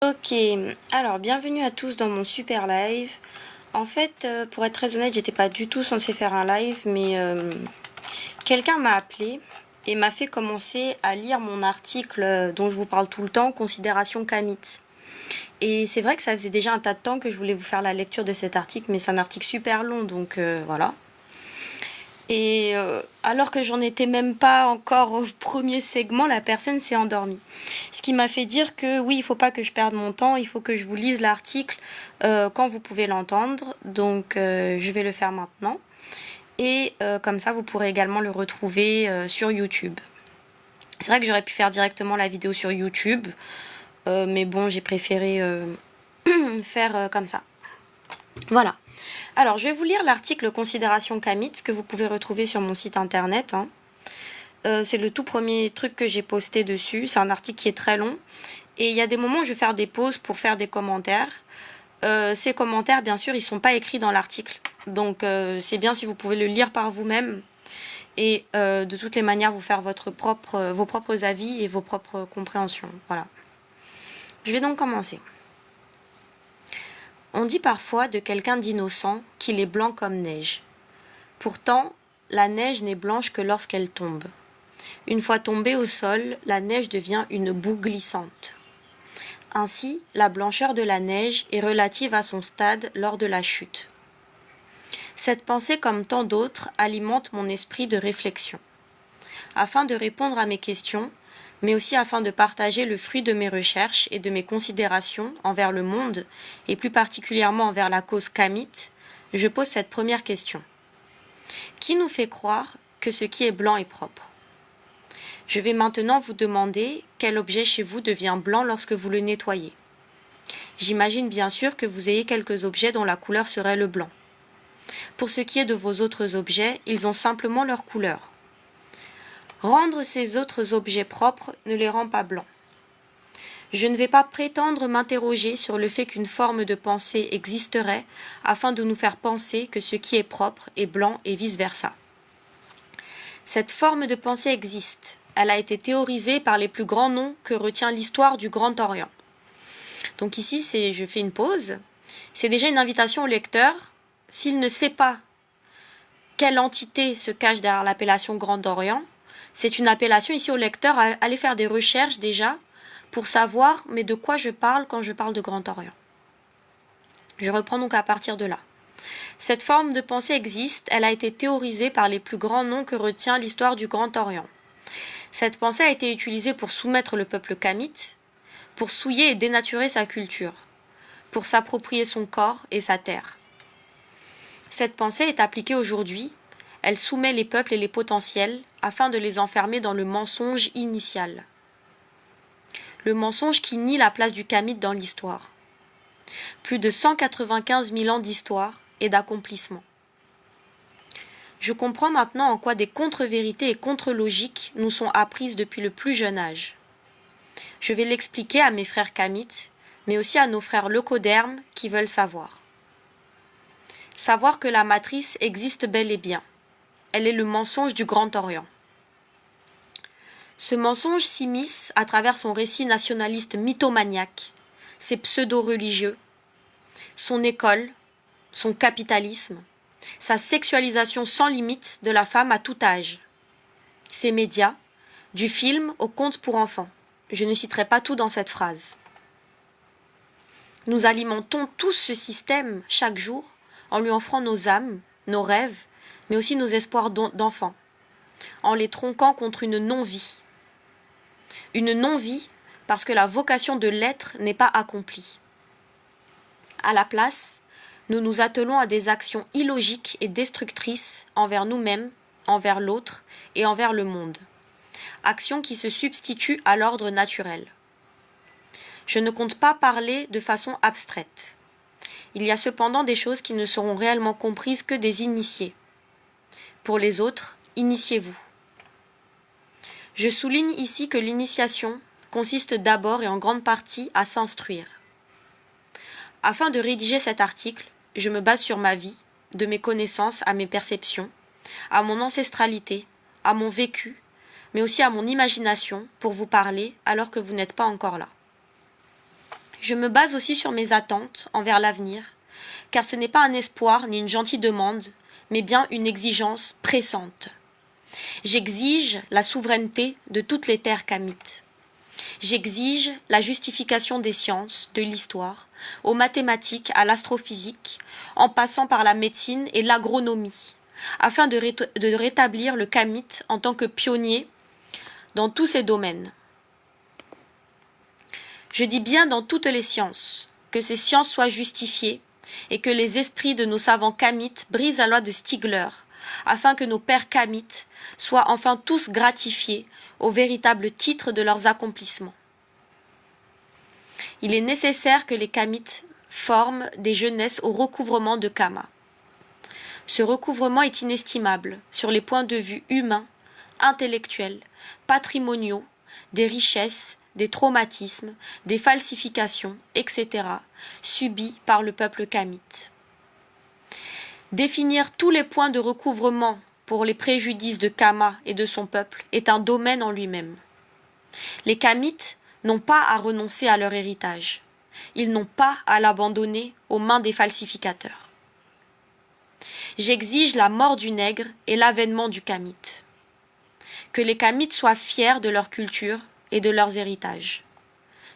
Ok, alors bienvenue à tous dans mon super live. En fait, pour être très honnête, j'étais pas du tout censée faire un live, mais quelqu'un m'a appelé et m'a fait commencer à lire mon article dont je vous parle tout le temps, Considération Kamit. Et c'est vrai que ça faisait déjà un tas de temps que je voulais vous faire la lecture de cet article, mais c'est un article super long, donc voilà. Et alors que j'en étais même pas encore au premier segment, la personne s'est endormie. Ce qui m'a fait dire que oui, il faut pas que je perde mon temps, il faut que je vous lise l'article quand vous pouvez l'entendre. Donc je vais le faire maintenant. Et comme ça, vous pourrez également le retrouver sur YouTube. C'est vrai que j'aurais pu faire directement la vidéo sur YouTube, mais bon, j'ai préféré faire comme ça. Voilà. Alors, je vais vous lire l'article Considération Kamit que vous pouvez retrouver sur mon site internet. C'est le tout premier truc que j'ai posté dessus. C'est un article qui est très long. Et il y a des moments où je vais faire des pauses pour faire des commentaires. Ces commentaires, bien sûr, ils ne sont pas écrits dans l'article. Donc, c'est bien si vous pouvez le lire par vous-même. Et de toutes les manières, vous faire vos propres avis et vos propres compréhensions. Voilà. Je vais donc commencer. On dit parfois de quelqu'un d'innocent qu'il est blanc comme neige. Pourtant, la neige n'est blanche que lorsqu'elle tombe. Une fois tombée au sol, la neige devient une boue glissante. Ainsi, la blancheur de la neige est relative à son stade lors de la chute. Cette pensée, comme tant d'autres, alimente mon esprit de réflexion. Afin de répondre à mes questions, mais aussi afin de partager le fruit de mes recherches et de mes considérations envers le monde, et plus particulièrement envers la cause Kamit, je pose cette première question. Qui nous fait croire que ce qui est blanc est propre ? Je vais maintenant vous demander quel objet chez vous devient blanc lorsque vous le nettoyez. J'imagine bien sûr que vous ayez quelques objets dont la couleur serait le blanc. Pour ce qui est de vos autres objets, ils ont simplement leur couleur. Rendre ces autres objets propres ne les rend pas blancs. Je ne vais pas prétendre m'interroger sur le fait qu'une forme de pensée existerait afin de nous faire penser que ce qui est propre est blanc et vice-versa. Cette forme de pensée existe. Elle a été théorisée par les plus grands noms que retient l'histoire du Grand Orient. Donc ici, je fais une pause. C'est déjà une invitation au lecteur. S'il ne sait pas quelle entité se cache derrière l'appellation Grand Orient, c'est une appellation ici au lecteur à aller faire des recherches déjà pour savoir mais de quoi je parle quand je parle de Grand Orient. Je reprends donc à partir de là. Cette forme de pensée existe, elle a été théorisée par les plus grands noms que retient l'histoire du Grand Orient. Cette pensée a été utilisée pour soumettre le peuple kamite, pour souiller et dénaturer sa culture, pour s'approprier son corps et sa terre. Cette pensée est appliquée aujourd'hui, elle soumet les peuples et les potentiels afin de les enfermer dans le mensonge initial. Le mensonge qui nie la place du kamite dans l'histoire. Plus de 195 000 ans d'histoire et d'accomplissement. Je comprends maintenant en quoi des contre-vérités et contre-logiques nous sont apprises depuis le plus jeune âge. Je vais l'expliquer à mes frères kamites, mais aussi à nos frères leucodermes qui veulent savoir. Savoir que la matrice existe bel et bien. Elle est le mensonge du Grand Orient. Ce mensonge s'immisce à travers son récit nationaliste mythomaniaque, ses pseudo-religieux, son école, son capitalisme, sa sexualisation sans limite de la femme à tout âge, ses médias, du film au conte pour enfants. Je ne citerai pas tout dans cette phrase. Nous alimentons tous ce système chaque jour en lui offrant nos âmes, nos rêves, mais aussi nos espoirs d'enfants, en les tronquant contre une non-vie. Une non-vie parce que la vocation de l'être n'est pas accomplie. À la place, nous nous attelons à des actions illogiques et destructrices envers nous-mêmes, envers l'autre et envers le monde. Actions qui se substituent à l'ordre naturel. Je ne compte pas parler de façon abstraite. Il y a cependant des choses qui ne seront réellement comprises que des initiés. Pour les autres, initiez-vous. Je souligne ici que l'initiation consiste d'abord et en grande partie à s'instruire. Afin de rédiger cet article, je me base sur ma vie, de mes connaissances à mes perceptions, à mon ancestralité, à mon vécu, mais aussi à mon imagination pour vous parler alors que vous n'êtes pas encore là. Je me base aussi sur mes attentes envers l'avenir, car ce n'est pas un espoir ni une gentille demande, mais bien une exigence pressante. J'exige la souveraineté de toutes les terres kamites. J'exige la justification des sciences, de l'histoire, aux mathématiques, à l'astrophysique, en passant par la médecine et l'agronomie, afin de rétablir le kamite en tant que pionnier dans tous ces domaines. Je dis bien dans toutes les sciences, que ces sciences soient justifiées et que les esprits de nos savants kamites brisent la loi de Stigler, afin que nos pères kamites soient enfin tous gratifiés au véritable titre de leurs accomplissements. Il est nécessaire que les kamites forment des jeunesses au recouvrement de Kama. Ce recouvrement est inestimable sur les points de vue humains, intellectuels, patrimoniaux, des richesses, des traumatismes, des falsifications, etc., subis par le peuple kamite. Définir tous les points de recouvrement pour les préjudices de Kama et de son peuple est un domaine en lui-même. Les kamites n'ont pas à renoncer à leur héritage. Ils n'ont pas à l'abandonner aux mains des falsificateurs. J'exige la mort du nègre et l'avènement du kamite. Que les kamites soient fiers de leur culture et de leurs héritages.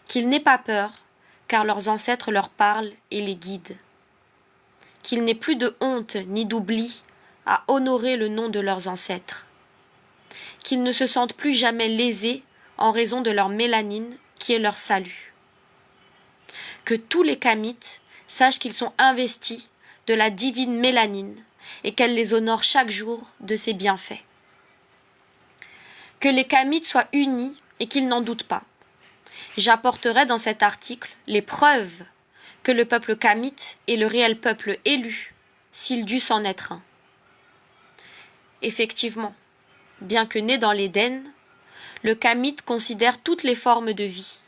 Qu'ils n'aient pas peur, car leurs ancêtres leur parlent et les guident. Qu'ils n'aient plus de honte ni d'oubli à honorer le nom de leurs ancêtres. Qu'ils ne se sentent plus jamais lésés en raison de leur mélanine qui est leur salut. Que tous les kamites sachent qu'ils sont investis de la divine mélanine et qu'elle les honore chaque jour de ses bienfaits. Que les kamites soient unis et qu'ils n'en doutent pas. J'apporterai dans cet article les preuves que le peuple kamite est le réel peuple élu, s'il dut s'en être un. Effectivement, bien que né dans l'Éden, le kamite considère toutes les formes de vie.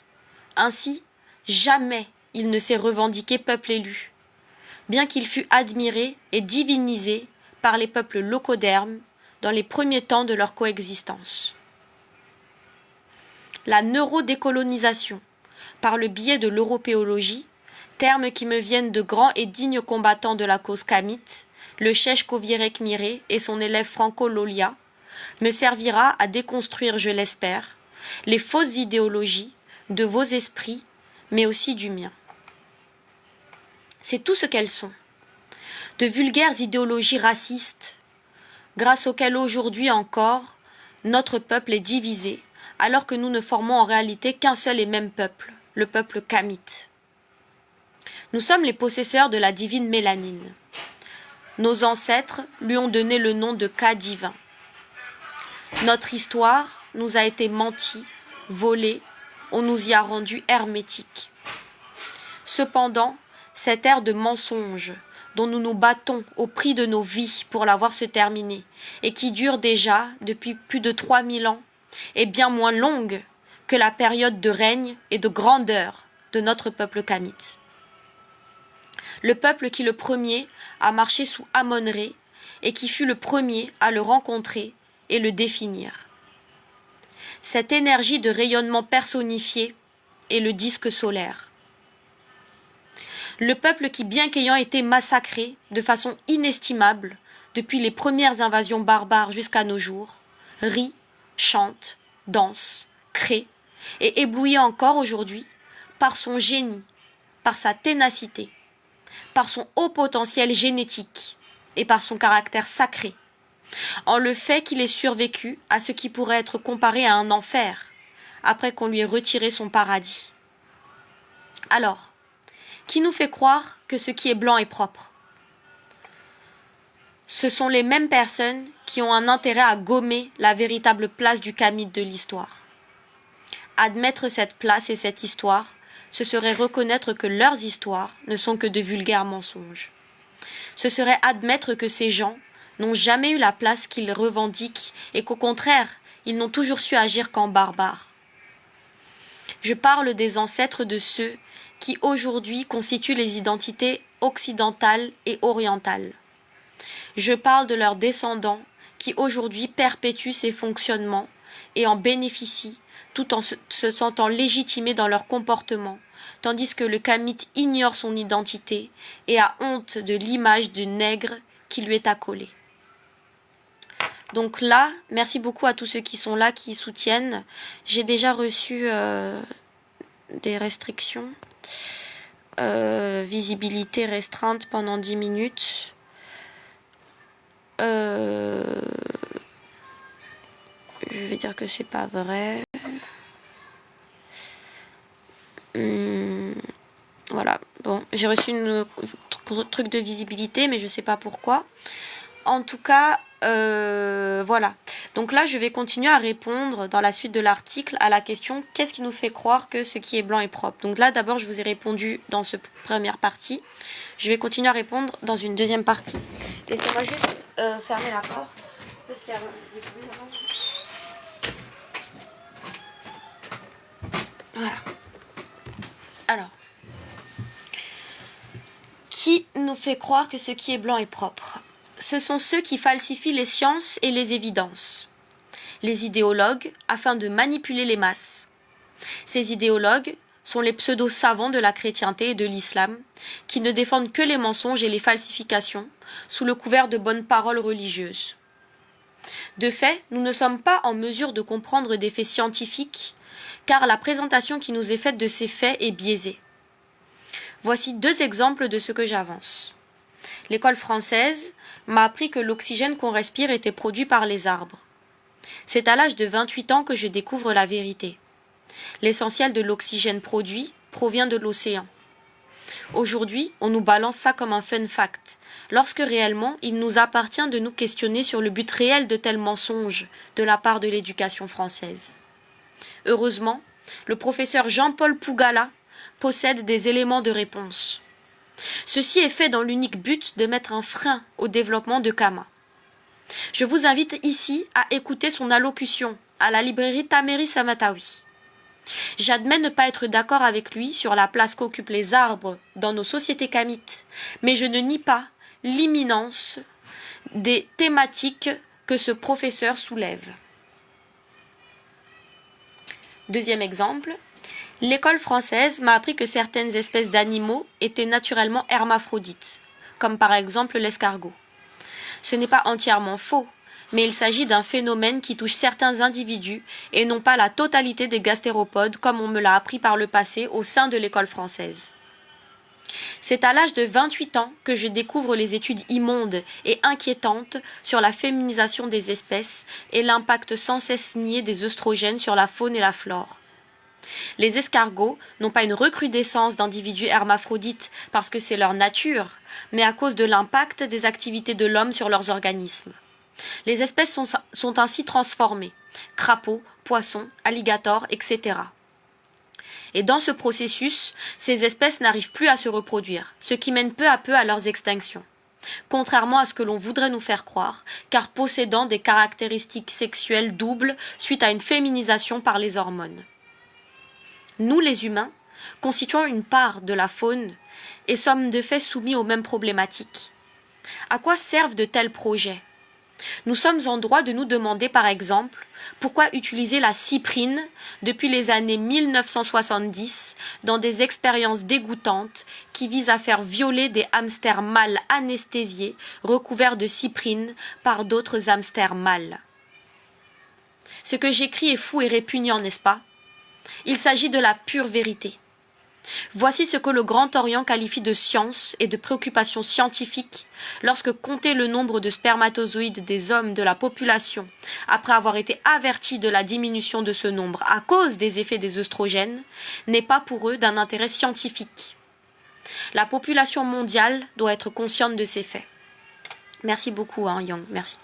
Ainsi, jamais il ne s'est revendiqué peuple élu, bien qu'il fût admiré et divinisé par les peuples locodermes dans les premiers temps de leur coexistence. La neurodécolonisation, par le biais de l'européologie, termes qui me viennent de grands et dignes combattants de la cause kamite, le cheikh Kovirek Miré et son élève Franco Lolia, me servira à déconstruire, je l'espère, les fausses idéologies de vos esprits, mais aussi du mien. C'est tout ce qu'elles sont. De vulgaires idéologies racistes, grâce auxquelles aujourd'hui encore, notre peuple est divisé, alors que nous ne formons en réalité qu'un seul et même peuple, le peuple kamite. Nous sommes les possesseurs de la divine mélanine. Nos ancêtres lui ont donné le nom de Ka divin. Notre histoire nous a été mentie, volée, on nous y a rendu hermétiques. Cependant, cette ère de mensonge dont nous nous battons au prix de nos vies pour la voir se terminer et qui dure déjà depuis plus de 3000 ans, est bien moins longue que la période de règne et de grandeur de notre peuple kamite. Le peuple qui le premier a marché sous Amon-Ré et qui fut le premier à le rencontrer et le définir. Cette énergie de rayonnement personnifié est le disque solaire. Le peuple qui, bien qu'ayant été massacré de façon inestimable depuis les premières invasions barbares jusqu'à nos jours, rit, chante, danse, crée et éblouit encore aujourd'hui par son génie, par sa ténacité, par son haut potentiel génétique et par son caractère sacré, en le fait qu'il ait survécu à ce qui pourrait être comparé à un enfer après qu'on lui ait retiré son paradis. Alors, qui nous fait croire que ce qui est blanc est propre? Ce sont les mêmes personnes qui ont un intérêt à gommer la véritable place du kamite de l'histoire. Admettre cette place et cette histoire, ce serait reconnaître que leurs histoires ne sont que de vulgaires mensonges. Ce serait admettre que ces gens n'ont jamais eu la place qu'ils revendiquent et qu'au contraire, ils n'ont toujours su agir qu'en barbares. Je parle des ancêtres de ceux qui aujourd'hui constituent les identités occidentales et orientales. Je parle de leurs descendants qui aujourd'hui perpétuent ces fonctionnements et en bénéficient tout en se sentant légitimés dans leur comportement tandis que le kamite ignore son identité et a honte de l'image du nègre qui lui est accolée. Donc là, merci beaucoup à tous ceux qui sont là, qui soutiennent. J'ai déjà reçu des restrictions. Visibilité restreinte pendant 10 minutes. Je vais dire que c'est pas vrai. Voilà. Bon, j'ai reçu un truc de visibilité, mais je sais pas pourquoi. En tout cas, voilà. Donc là, je vais continuer à répondre dans la suite de l'article à la question « Qu'est-ce qui nous fait croire que ce qui est blanc est propre ?» Donc là, d'abord, je vous ai répondu dans cette première partie. Je vais continuer à répondre dans une deuxième partie. Laissez-moi juste fermer la porte. Parce qu'il y a du bruit là-bas. Voilà. Alors. Qui nous fait croire que ce qui est blanc est propre? Ce sont ceux qui falsifient les sciences et les évidences. Les idéologues, afin de manipuler les masses. Ces idéologues sont les pseudo-savants de la chrétienté et de l'islam, qui ne défendent que les mensonges et les falsifications, sous le couvert de bonnes paroles religieuses. De fait, nous ne sommes pas en mesure de comprendre des faits scientifiques, car la présentation qui nous est faite de ces faits est biaisée. Voici 2 exemples de ce que j'avance. L'école française m'a appris que l'oxygène qu'on respire était produit par les arbres. C'est à l'âge de 28 ans que je découvre la vérité. L'essentiel de l'oxygène produit provient de l'océan. Aujourd'hui, on nous balance ça comme un fun fact, lorsque réellement il nous appartient de nous questionner sur le but réel de tels mensonges de la part de l'éducation française. Heureusement, le professeur Jean-Paul Pougala possède des éléments de réponse. Ceci est fait dans l'unique but de mettre un frein au développement de Kama. Je vous invite ici à écouter son allocution à la librairie Tamery Samatawi. J'admets ne pas être d'accord avec lui sur la place qu'occupent les arbres dans nos sociétés kamites, mais je ne nie pas l'imminence des thématiques que ce professeur soulève. Deuxième exemple, l'école française m'a appris que certaines espèces d'animaux étaient naturellement hermaphrodites, comme par exemple l'escargot. Ce n'est pas entièrement faux, mais il s'agit d'un phénomène qui touche certains individus et non pas la totalité des gastéropodes comme on me l'a appris par le passé au sein de l'école française. C'est à l'âge de 28 ans que je découvre les études immondes et inquiétantes sur la féminisation des espèces et l'impact sans cesse nié des œstrogènes sur la faune et la flore. Les escargots n'ont pas une recrudescence d'individus hermaphrodites parce que c'est leur nature, mais à cause de l'impact des activités de l'homme sur leurs organismes. Les espèces sont ainsi transformées, crapauds, poissons, alligators, etc. Et dans ce processus, ces espèces n'arrivent plus à se reproduire, ce qui mène peu à peu à leur extinction. Contrairement à ce que l'on voudrait nous faire croire, car possédant des caractéristiques sexuelles doubles suite à une féminisation par les hormones. Nous, les humains, constituons une part de la faune et sommes de fait soumis aux mêmes problématiques. À quoi servent de tels projets? Nous sommes en droit de nous demander par exemple pourquoi utiliser la cyprine depuis les années 1970 dans des expériences dégoûtantes qui visent à faire violer des hamsters mâles anesthésiés recouverts de cyprine par d'autres hamsters mâles. Ce que j'écris est fou et répugnant, n'est-ce pas? Il s'agit de la pure vérité. Voici ce que le Grand Orient qualifie de science et de préoccupation scientifique lorsque compter le nombre de spermatozoïdes des hommes de la population, après avoir été avertis de la diminution de ce nombre à cause des effets des œstrogènes, n'est pas pour eux d'un intérêt scientifique. La population mondiale doit être consciente de ces faits. Merci beaucoup, Yang, merci.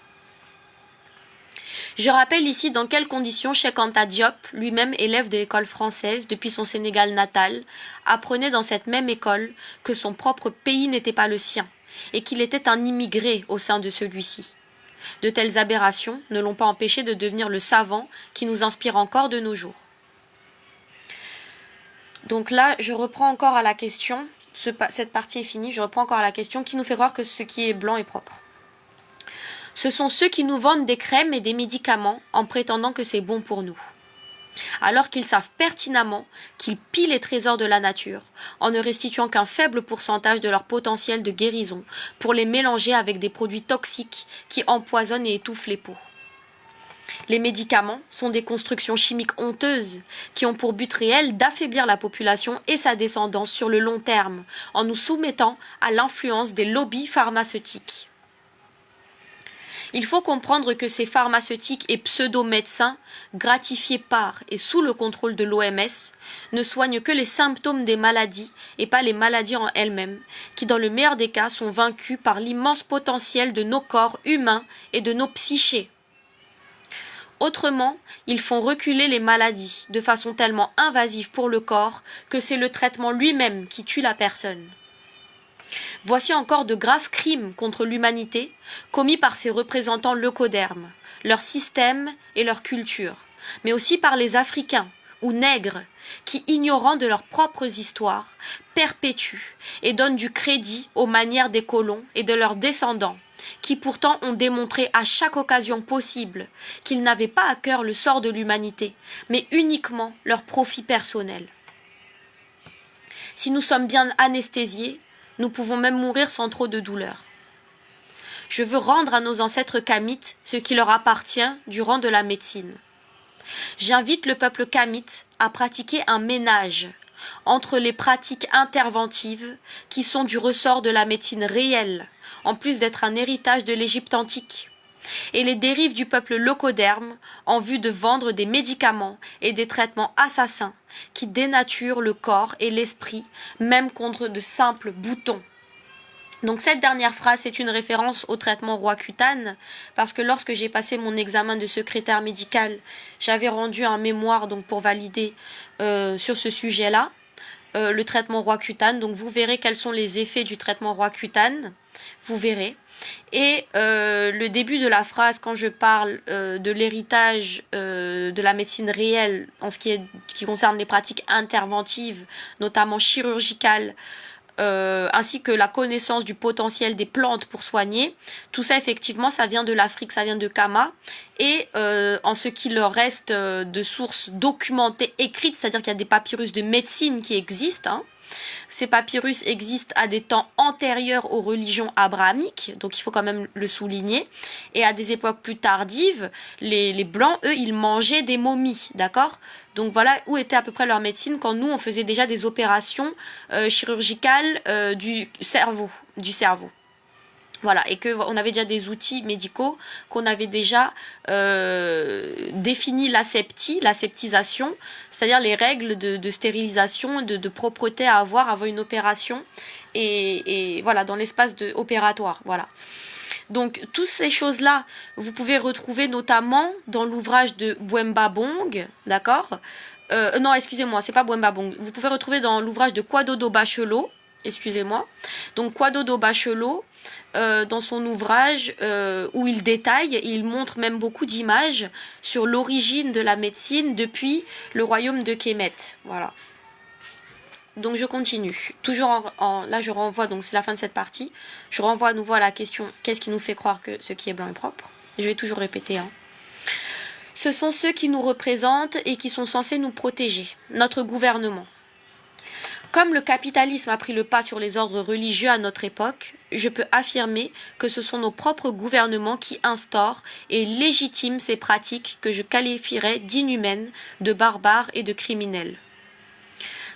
Je rappelle ici dans quelles conditions Cheikh Anta Diop, lui-même élève de l'école française depuis son Sénégal natal, apprenait dans cette même école que son propre pays n'était pas le sien et qu'il était un immigré au sein de celui-ci. De telles aberrations ne l'ont pas empêché de devenir le savant qui nous inspire encore de nos jours. Donc là, je reprends encore à la question, cette partie est finie, je reprends encore à la question qui nous fait croire que ce qui est blanc est propre. Ce sont ceux qui nous vendent des crèmes et des médicaments en prétendant que c'est bon pour nous. alors qu'ils savent pertinemment qu'ils pillent les trésors de la nature, en ne restituant qu'un faible pourcentage de leur potentiel de guérison pour les mélanger avec des produits toxiques qui empoisonnent et étouffent les peaux. Les médicaments sont des constructions chimiques honteuses qui ont pour but réel d'affaiblir la population et sa descendance sur le long terme, en nous soumettant à l'influence des lobbies pharmaceutiques. Il faut comprendre que ces pharmaceutiques et pseudo-médecins, gratifiés par et sous le contrôle de l'OMS, ne soignent que les symptômes des maladies et pas les maladies en elles-mêmes, qui dans le meilleur des cas sont vaincues par l'immense potentiel de nos corps humains et de nos psychés. Autrement, ils font reculer les maladies de façon tellement invasive pour le corps que c'est le traitement lui-même qui tue la personne. Voici encore de graves crimes contre l'humanité commis par ces représentants leucodermes, leur système et leur culture, mais aussi par les Africains ou nègres qui, ignorant de leurs propres histoires, perpétuent et donnent du crédit aux manières des colons et de leurs descendants, qui pourtant ont démontré à chaque occasion possible qu'ils n'avaient pas à cœur le sort de l'humanité, mais uniquement leur profit personnel. Si nous sommes bien anesthésiés, nous pouvons même mourir sans trop de douleur. Je veux rendre à nos ancêtres kamites ce qui leur appartient du rang de la médecine. J'invite le peuple kamite à pratiquer un ménage entre les pratiques interventives qui sont du ressort de la médecine réelle, en plus d'être un héritage de l'Égypte antique, et les dérives du peuple leucoderme en vue de vendre des médicaments et des traitements assassins qui dénaturent le corps et l'esprit, même contre de simples boutons. Donc cette dernière phrase est une référence au traitement Roaccutane, parce que lorsque j'ai passé mon examen de secrétaire médical, j'avais rendu un mémoire donc pour valider sur ce sujet-là, le traitement Roaccutane. Donc vous verrez quels sont les effets du traitement Roaccutane, vous verrez. Et le début de la phrase, quand je parle de l'héritage de la médecine réelle en ce qui concerne les pratiques interventives, notamment chirurgicales, ainsi que la connaissance du potentiel des plantes pour soigner, tout ça effectivement ça vient de l'Afrique, ça vient de Kama, et en ce qui leur reste de sources documentées, écrites, c'est-à-dire qu'il y a des papyrus de médecine qui existent, hein. Ces papyrus existent à des temps antérieurs aux religions abrahamiques, donc il faut quand même le souligner, et à des époques plus tardives, les Blancs, eux, ils mangeaient des momies, d'accord? Donc voilà où était à peu près leur médecine quand nous, on faisait déjà des opérations chirurgicales du cerveau. Voilà, et qu'on avait déjà des outils médicaux, qu'on avait déjà défini l'aseptisation, c'est-à-dire les règles de stérilisation, de propreté à avoir avant une opération, et voilà, dans l'espace opératoire, voilà. Donc, toutes ces choses-là, vous pouvez retrouver notamment dans l'ouvrage de Bwemba Bong, d'accord? Non, excusez-moi, c'est pas Bwemba Bong. Vous pouvez retrouver dans l'ouvrage de Kwadodo Bachelot, excusez-moi. Donc, Kwadodo Bachelot, dans son ouvrage où il détaille, il montre même beaucoup d'images sur l'origine de la médecine depuis le royaume de Kemet. Voilà. Donc je continue. Toujours là je renvoie, donc c'est la fin de cette partie. Je renvoie à nouveau à la question, qu'est-ce qui nous fait croire que ce qui est blanc est propre? Je vais toujours répéter, hein. Ce sont ceux qui nous représentent et qui sont censés nous protéger, notre gouvernement. Comme le capitalisme a pris le pas sur les ordres religieux à notre époque, je peux affirmer que ce sont nos propres gouvernements qui instaurent et légitiment ces pratiques que je qualifierais d'inhumaines, de barbares et de criminelles.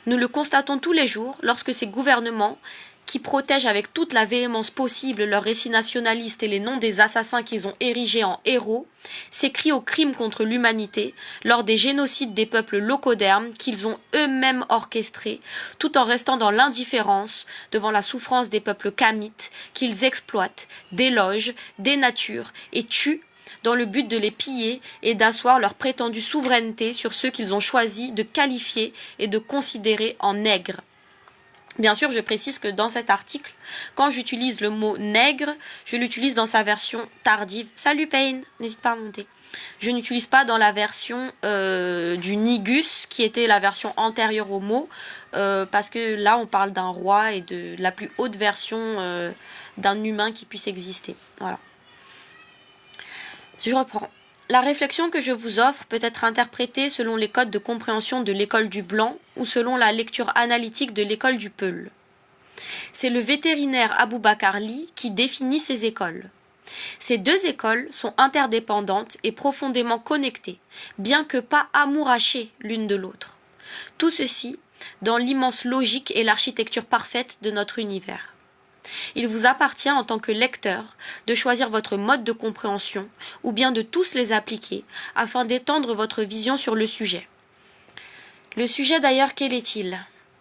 Nous le constatons tous les jours lorsque ces gouvernements, qui protègent avec toute la véhémence possible leurs récits nationalistes et les noms des assassins qu'ils ont érigés en héros, s'écrient aux crimes contre l'humanité lors des génocides des peuples leucodermes qu'ils ont eux-mêmes orchestrés, tout en restant dans l'indifférence devant la souffrance des peuples kamites qu'ils exploitent, délogent, dénaturent et tuent dans le but de les piller et d'asseoir leur prétendue souveraineté sur ceux qu'ils ont choisi de qualifier et de considérer en nègres. Bien sûr, je précise que dans cet article, quand j'utilise le mot nègre, je l'utilise dans sa version tardive. Salut Payne, n'hésite pas à monter. Je n'utilise pas dans la version du nigus, qui était la version antérieure au mot, parce que là, on parle d'un roi et de la plus haute version d'un humain qui puisse exister. Voilà. Je reprends. La réflexion que je vous offre peut être interprétée selon les codes de compréhension de l'école du blanc ou selon la lecture analytique de l'école du Peul. C'est le vétérinaire Aboubacar Ly qui définit ces écoles. Ces deux écoles sont interdépendantes et profondément connectées, bien que pas amourachées l'une de l'autre. Tout ceci dans l'immense logique et l'architecture parfaite de notre univers. Il vous appartient en tant que lecteur de choisir votre mode de compréhension ou bien de tous les appliquer afin d'étendre votre vision sur le sujet. Le sujet d'ailleurs, quel est-il?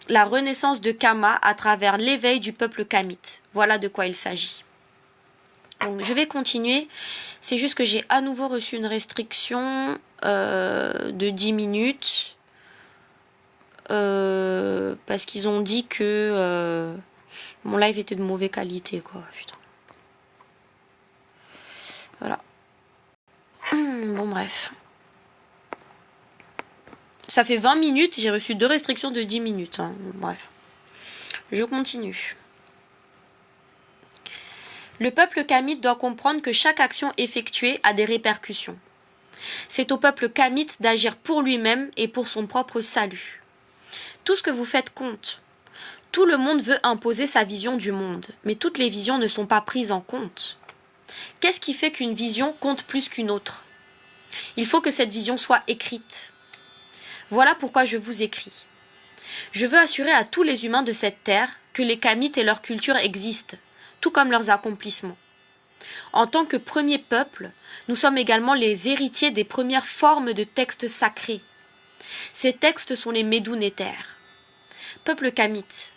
La renaissance de Kama à travers l'éveil du peuple kamite. Voilà de quoi il s'agit. Donc, je vais continuer. C'est juste que j'ai à nouveau reçu une restriction de 10 minutes. Parce qu'ils ont dit que mon live était de mauvaise qualité, quoi. Putain. Voilà. Bon, bref. Ça fait 20 minutes, j'ai reçu 2 restrictions de 10 minutes. Hein. Bref. Je continue. Le peuple kamite doit comprendre que chaque action effectuée a des répercussions. C'est au peuple kamite d'agir pour lui-même et pour son propre salut. Tout ce que vous faites compte. Tout le monde veut imposer sa vision du monde, mais toutes les visions ne sont pas prises en compte. Qu'est-ce qui fait qu'une vision compte plus qu'une autre? Il faut que cette vision soit écrite. Voilà pourquoi je vous écris. Je veux assurer à tous les humains de cette terre que les Kamites et leur culture existent, tout comme leurs accomplissements. En tant que premier peuple, nous sommes également les héritiers des premières formes de textes sacrés. Ces textes sont les Médounétaires. Peuple Kamite,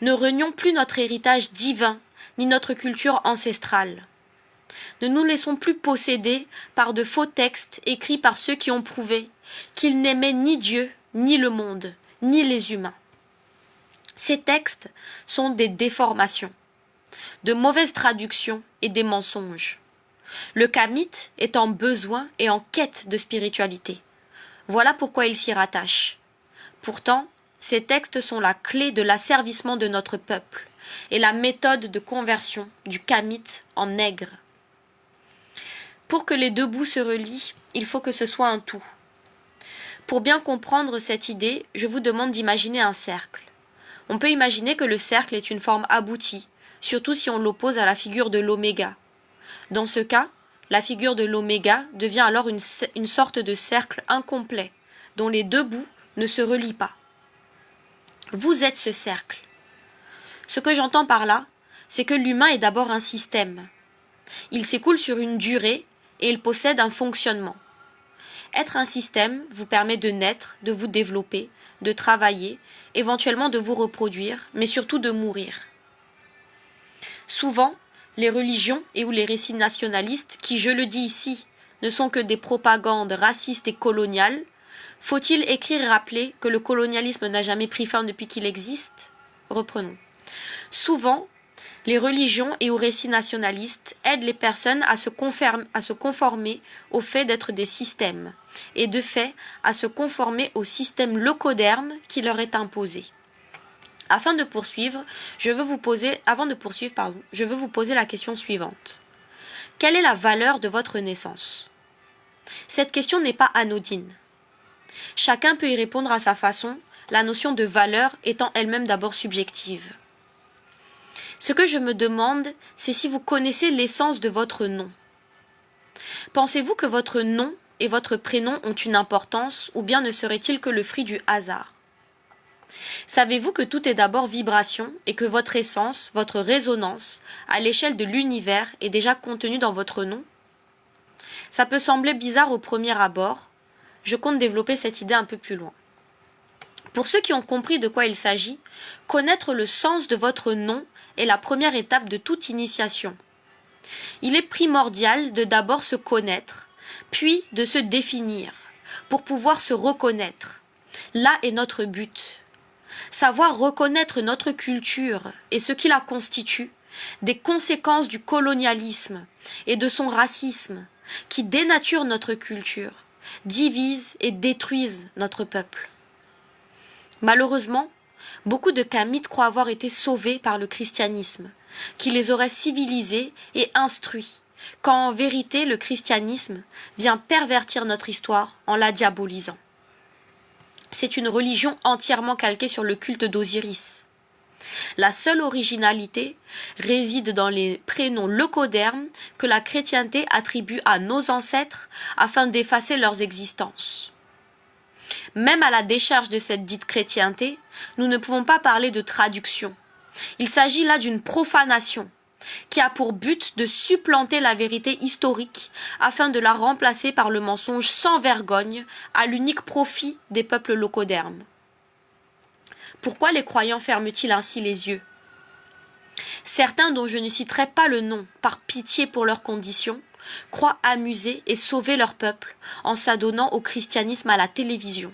ne renions plus notre héritage divin, ni notre culture ancestrale. Ne nous laissons plus posséder par de faux textes écrits par ceux qui ont prouvé qu'ils n'aimaient ni Dieu, ni le monde, ni les humains. Ces textes sont des déformations, de mauvaises traductions et des mensonges. Le kamite est en besoin et en quête de spiritualité. Voilà pourquoi il s'y rattache. Pourtant, ces textes sont la clé de l'asservissement de notre peuple et la méthode de conversion du kamite en nègre. Pour que les deux bouts se relient, il faut que ce soit un tout. Pour bien comprendre cette idée, je vous demande d'imaginer un cercle. On peut imaginer que le cercle est une forme aboutie, surtout si on l'oppose à la figure de l'oméga. Dans ce cas, la figure de l'oméga devient alors une sorte de cercle incomplet, dont les deux bouts ne se relient pas. Vous êtes ce cercle. Ce que j'entends par là, c'est que l'humain est d'abord un système. Il s'écoule sur une durée et il possède un fonctionnement. Être un système vous permet de naître, de vous développer, de travailler, éventuellement de vous reproduire, mais surtout de mourir. Souvent, les religions et ou les récits nationalistes, qui, je le dis ici, ne sont que des propagandes racistes et coloniales, faut-il écrire et rappeler que le colonialisme n'a jamais pris fin depuis qu'il existe? Reprenons. Souvent, les religions et aux récits nationalistes aident les personnes à se conformer au fait d'être des systèmes, et de fait à se conformer au système locoderme qui leur est imposé. Avant de poursuivre, je veux vous poser la question suivante. Quelle est la valeur de votre naissance? Cette question n'est pas anodine. Chacun peut y répondre à sa façon, la notion de valeur étant elle-même d'abord subjective. Ce que je me demande, c'est si vous connaissez l'essence de votre nom. Pensez-vous que votre nom et votre prénom ont une importance, ou bien ne serait-il que le fruit du hasard? Savez-vous que tout est d'abord vibration et que votre essence, votre résonance, à l'échelle de l'univers, est déjà contenue dans votre nom? Ça peut sembler bizarre au premier abord. Je compte développer cette idée un peu plus loin. Pour ceux qui ont compris de quoi il s'agit, connaître le sens de votre nom est la première étape de toute initiation. Il est primordial de d'abord se connaître, puis de se définir, pour pouvoir se reconnaître. Là est notre but. Savoir reconnaître notre culture et ce qui la constitue, des conséquences du colonialisme et de son racisme, qui dénaturent notre culture, divisent et détruisent notre peuple. Malheureusement, beaucoup de Kamites croient avoir été sauvés par le christianisme, qui les aurait civilisés et instruits, quand en vérité le christianisme vient pervertir notre histoire en la diabolisant. C'est une religion entièrement calquée sur le culte d'Osiris. La seule originalité réside dans les prénoms leucodermes que la chrétienté attribue à nos ancêtres afin d'effacer leurs existences. Même à la décharge de cette dite chrétienté, nous ne pouvons pas parler de traduction. Il s'agit là d'une profanation qui a pour but de supplanter la vérité historique afin de la remplacer par le mensonge sans vergogne à l'unique profit des peuples leucodermes. Pourquoi les croyants ferment-ils ainsi les yeux? Certains dont je ne citerai pas le nom par pitié pour leurs conditions croient amuser et sauver leur peuple en s'adonnant au christianisme à la télévision,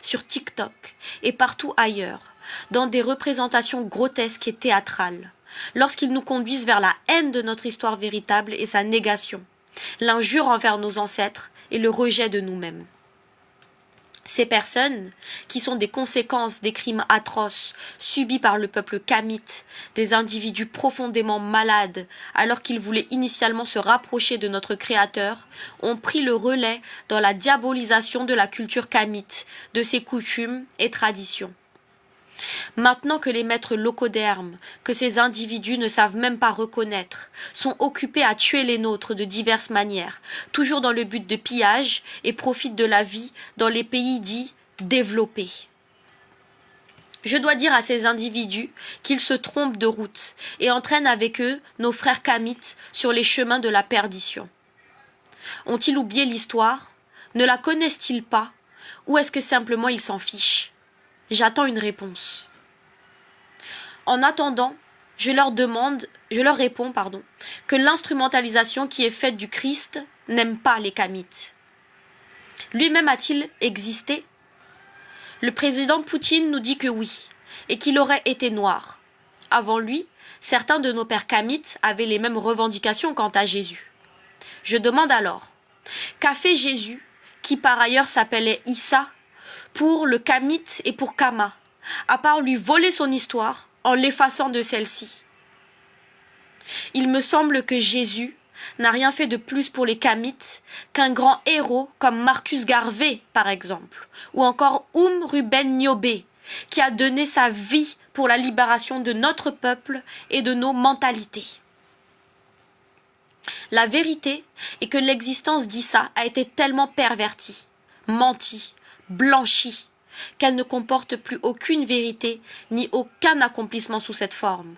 sur TikTok et partout ailleurs, dans des représentations grotesques et théâtrales, lorsqu'ils nous conduisent vers la haine de notre histoire véritable et sa négation, l'injure envers nos ancêtres et le rejet de nous-mêmes. Ces personnes, qui sont des conséquences des crimes atroces subis par le peuple kamite, des individus profondément malades alors qu'ils voulaient initialement se rapprocher de notre Créateur, ont pris le relais dans la diabolisation de la culture kamite, de ses coutumes et traditions. Maintenant que les maîtres leucodermes, que ces individus ne savent même pas reconnaître, sont occupés à tuer les nôtres de diverses manières, toujours dans le but de pillage et profitent de la vie dans les pays dits développés. Je dois dire à ces individus qu'ils se trompent de route et entraînent avec eux nos frères kamites sur les chemins de la perdition. Ont-ils oublié l'histoire? Ne la connaissent-ils pas? Ou est-ce que simplement ils s'en fichent? J'attends une réponse. En attendant, je leur réponds, que l'instrumentalisation qui est faite du Christ n'aime pas les kamites. Lui-même a-t-il existé? Le président Poutine nous dit que oui, et qu'il aurait été noir. Avant lui, certains de nos pères kamites avaient les mêmes revendications quant à Jésus. Je demande alors, qu'a fait Jésus, qui par ailleurs s'appelait Issa, pour le kamite et pour Kama, à part lui voler son histoire en l'effaçant de celle-ci? Il me semble que Jésus n'a rien fait de plus pour les kamites qu'un grand héros comme Marcus Garvey, par exemple, ou encore Ruben Niobé, qui a donné sa vie pour la libération de notre peuple et de nos mentalités. La vérité est que l'existence d'Issa a été tellement pervertie, mentie, blanchie, qu'elle ne comporte plus aucune vérité ni aucun accomplissement sous cette forme.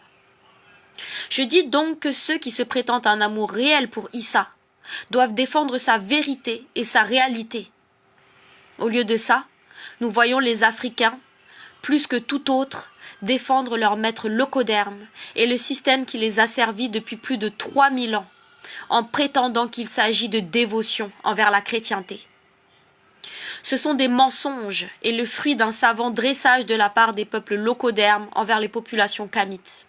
Je dis donc que ceux qui se prétendent un amour réel pour Issa doivent défendre sa vérité et sa réalité. Au lieu de ça, nous voyons les Africains, plus que tout autre, défendre leur maître leucoderme et le système qui les a servis depuis plus de 3000 ans, en prétendant qu'il s'agit de dévotion envers la chrétienté. Ce sont des mensonges et le fruit d'un savant dressage de la part des peuples leucodermes envers les populations kamites.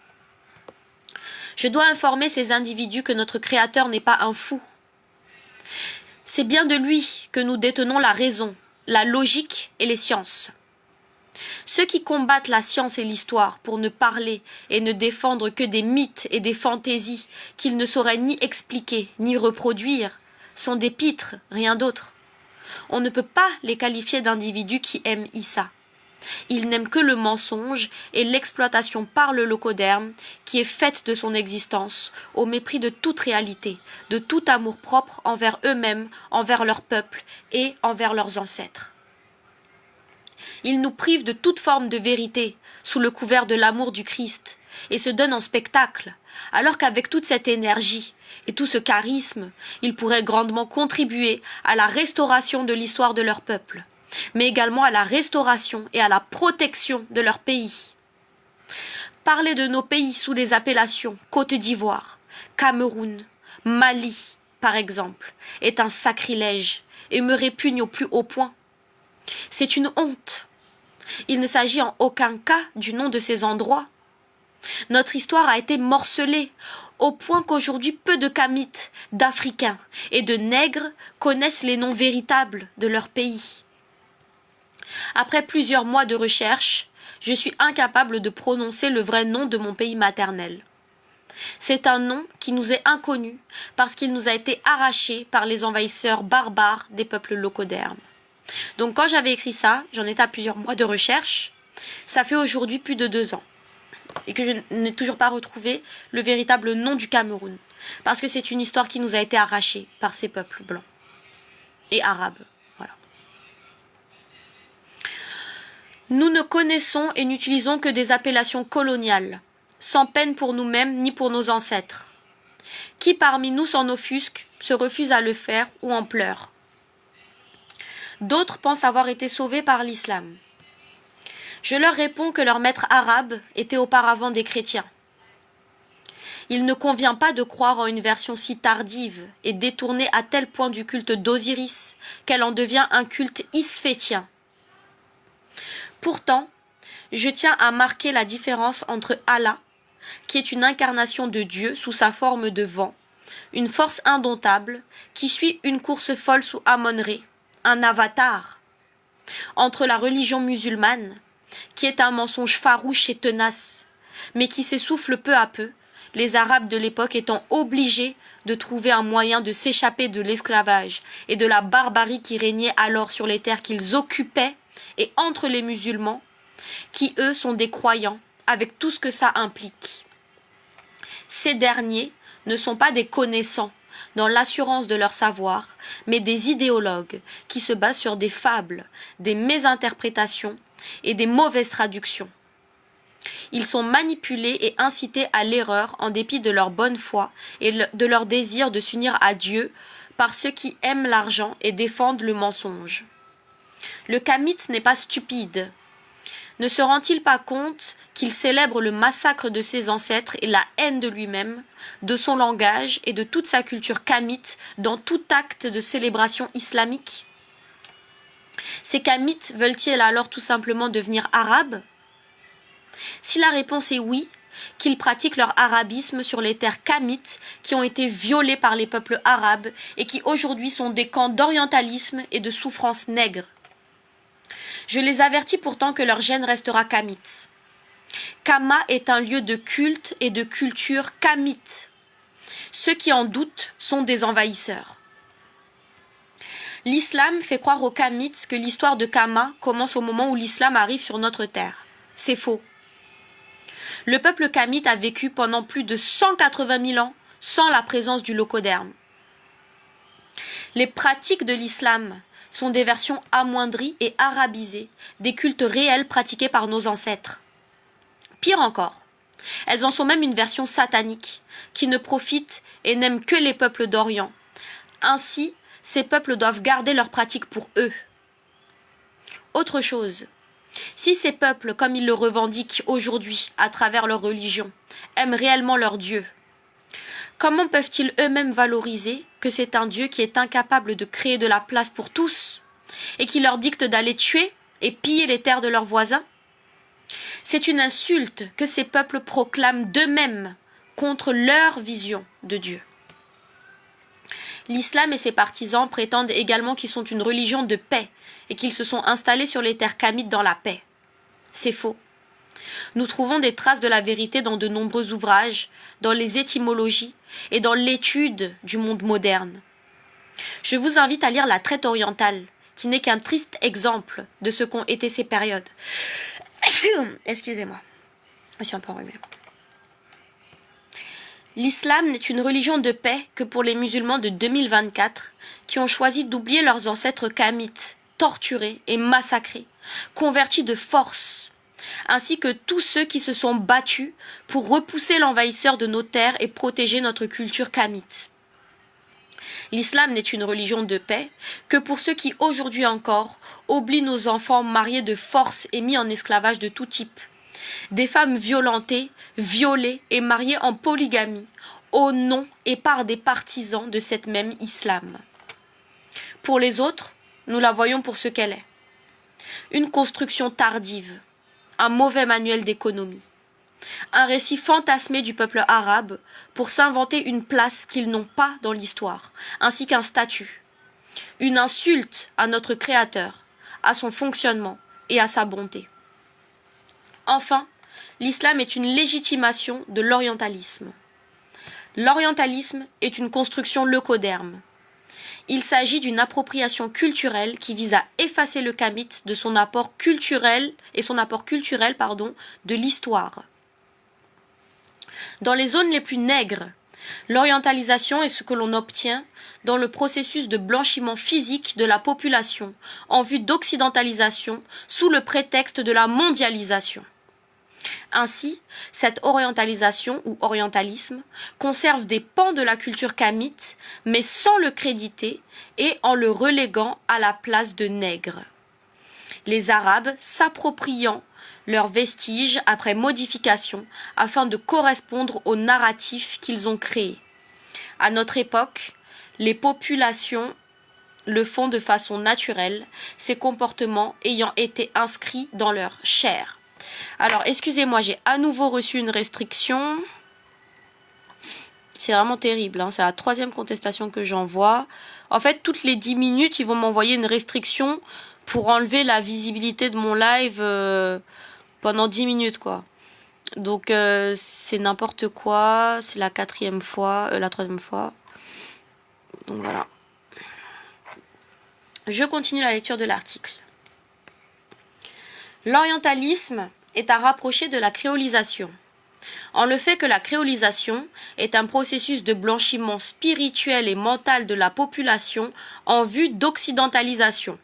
Je dois informer ces individus que notre Créateur n'est pas un fou. C'est bien de lui que nous détenons la raison, la logique et les sciences. Ceux qui combattent la science et l'histoire pour ne parler et ne défendre que des mythes et des fantaisies qu'ils ne sauraient ni expliquer ni reproduire sont des pitres, rien d'autre. On ne peut pas les qualifier d'individus qui aiment Issa. Ils n'aiment que le mensonge et l'exploitation par le leucoderme qui est faite de son existence, au mépris de toute réalité, de tout amour-propre envers eux-mêmes, envers leur peuple et envers leurs ancêtres. Ils nous privent de toute forme de vérité, sous le couvert de l'amour du Christ, et se donnent en spectacle, alors qu'avec toute cette énergie et tout ce charisme, ils pourraient grandement contribuer à la restauration de l'histoire de leur peuple, mais également à la restauration et à la protection de leur pays. Parler de nos pays sous les appellations Côte d'Ivoire, Cameroun, Mali, par exemple, est un sacrilège et me répugne au plus haut point. C'est une honte. Il ne s'agit en aucun cas du nom de ces endroits. Notre histoire a été morcelée, au point qu'aujourd'hui peu de Kamites, d'Africains et de Nègres connaissent les noms véritables de leur pays. Après plusieurs mois de recherche, je suis incapable de prononcer le vrai nom de mon pays maternel. C'est un nom qui nous est inconnu parce qu'il nous a été arraché par les envahisseurs barbares des peuples locaux d'Hermes. Donc quand j'avais écrit ça, j'en étais à plusieurs mois de recherche, ça fait aujourd'hui plus de 2 ans et que je n'ai toujours pas retrouvé le véritable nom du Cameroun parce que c'est une histoire qui nous a été arrachée par ces peuples blancs et arabes. Voilà. Nous ne connaissons et n'utilisons que des appellations coloniales, sans peine pour nous-mêmes ni pour nos ancêtres. Qui parmi nous s'en offusque, se refuse à le faire ou en pleure. D'autres pensent avoir été sauvés par l'islam. Je leur réponds que leurs maîtres arabes étaient auparavant des chrétiens. Il ne convient pas de croire en une version si tardive et détournée à tel point du culte d'Osiris qu'elle en devient un culte isphétien. Pourtant, je tiens à marquer la différence entre Allah, qui est une incarnation de Dieu sous sa forme de vent, une force indomptable qui suit une course folle sous Amon-Ré, un avatar, entre la religion musulmane, qui est un mensonge farouche et tenace, mais qui s'essouffle peu à peu, les Arabes de l'époque étant obligés de trouver un moyen de s'échapper de l'esclavage et de la barbarie qui régnait alors sur les terres qu'ils occupaient, et entre les musulmans, qui eux sont des croyants, avec tout ce que ça implique. Ces derniers ne sont pas des connaissants dans l'assurance de leur savoir, mais des idéologues qui se basent sur des fables, des mésinterprétations et des mauvaises traductions. Ils sont manipulés et incités à l'erreur en dépit de leur bonne foi et de leur désir de s'unir à Dieu par ceux qui aiment l'argent et défendent le mensonge. Le kamite n'est pas stupide. Ne se rend-il pas compte qu'il célèbre le massacre de ses ancêtres et la haine de lui-même, de son langage et de toute sa culture kamite dans tout acte de célébration islamique? Ces kamites veulent-ils alors tout simplement devenir arabes? Si la réponse est oui, qu'ils pratiquent leur arabisme sur les terres kamites qui ont été violées par les peuples arabes et qui aujourd'hui sont des camps d'orientalisme et de souffrance nègre. Je les avertis pourtant que leur gène restera kamite. Kama est un lieu de culte et de culture kamite. Ceux qui en doutent sont des envahisseurs. L'islam fait croire aux kamites que l'histoire de Kama commence au moment où l'islam arrive sur notre terre. C'est faux. Le peuple kamite a vécu pendant plus de 180 000 ans sans la présence du loco d'Hermes. Les pratiques de l'islam sont des versions amoindries et arabisées des cultes réels pratiqués par nos ancêtres. Pire encore, elles en sont même une version satanique qui ne profite et n'aime que les peuples d'Orient. Ainsi, ces peuples doivent garder leurs pratiques pour eux. Autre chose, si ces peuples, comme ils le revendiquent aujourd'hui à travers leur religion, aiment réellement leur Dieu, comment peuvent-ils eux-mêmes valoriser que c'est un Dieu qui est incapable de créer de la place pour tous et qui leur dicte d'aller tuer et piller les terres de leurs voisins? C'est une insulte que ces peuples proclament d'eux-mêmes contre leur vision de Dieu. L'islam et ses partisans prétendent également qu'ils sont une religion de paix et qu'ils se sont installés sur les terres kamites dans la paix. C'est faux. Nous trouvons des traces de la vérité dans de nombreux ouvrages, dans les étymologies et dans l'étude du monde moderne. Je vous invite à lire la Traite orientale, qui n'est qu'un triste exemple de ce qu'ont été ces périodes. Excusez-moi, je suis un peu enrhumée. L'islam n'est une religion de paix que pour les musulmans de 2024 qui ont choisi d'oublier leurs ancêtres kamites, torturés et massacrés, convertis de force, ainsi que tous ceux qui se sont battus pour repousser l'envahisseur de nos terres et protéger notre culture kamite. L'islam n'est une religion de paix que pour ceux qui aujourd'hui encore oublient nos enfants mariés de force et mis en esclavage de tout type, des femmes violentées, violées et mariées en polygamie, au nom et par des partisans de cette même islam. Pour les autres, nous la voyons pour ce qu'elle est. Une construction tardive, un mauvais manuel d'économie, un récit fantasmé du peuple arabe pour s'inventer une place qu'ils n'ont pas dans l'histoire, ainsi qu'un statut, une insulte à notre Créateur, à son fonctionnement et à sa bonté. Enfin, l'islam est une légitimation de l'orientalisme. L'orientalisme est une construction leucoderme. Il s'agit d'une appropriation culturelle qui vise à effacer le kamite de son apport culturel de l'histoire. Dans les zones les plus nègres, l'orientalisation est ce que l'on obtient dans le processus de blanchiment physique de la population en vue d'occidentalisation sous le prétexte de la mondialisation. Ainsi, cette orientalisation ou orientalisme conserve des pans de la culture kamite, mais sans le créditer et en le reléguant à la place de nègre. Les Arabes s'appropriant leurs vestiges après modification afin de correspondre au narratif qu'ils ont créé. À notre époque, les populations le font de façon naturelle, ces comportements ayant été inscrits dans leur chair. Alors, excusez-moi, j'ai à nouveau reçu une restriction. C'est vraiment terrible, hein. C'est la 3e contestation que j'envoie. En fait, toutes les 10 minutes, ils vont m'envoyer une restriction pour enlever la visibilité de mon live pendant 10 minutes, quoi. Donc, c'est n'importe quoi. C'est la 4e fois, la 3e fois. Donc, voilà. Je continue la lecture de l'article. L'orientalisme est à rapprocher de la créolisation. En le fait que la créolisation est un processus de blanchiment spirituel et mental de la population en vue d'occidentalisation.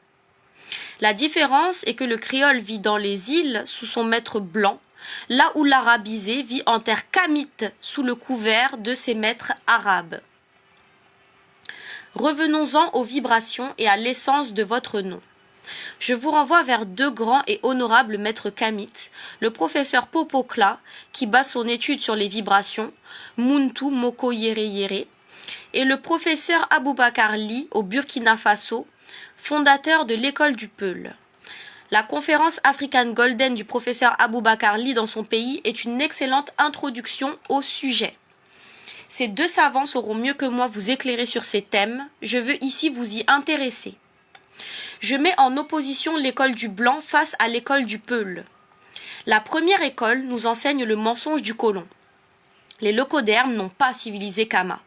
La différence est que le créole vit dans les îles sous son maître blanc, là où l'arabisé vit en terre kamite sous le couvert de ses maîtres arabes. Revenons-en aux vibrations et à l'essence de votre nom. Je vous renvoie vers 2 grands et honorables maîtres kamites, le professeur Popokla, qui base son étude sur les vibrations, Muntu Moko Yere Yere, et le professeur Aboubakar Ly au Burkina Faso, fondateur de l'école du Peul. La conférence African Golden du professeur Aboubakar Ly dans son pays est une excellente introduction au sujet. Ces 2 savants sauront mieux que moi vous éclairer sur ces thèmes, je veux ici vous y intéresser. Je mets en opposition l'école du blanc face à l'école du Peul. La première école nous enseigne le mensonge du colon. Les leucodermes n'ont pas civilisé Kama.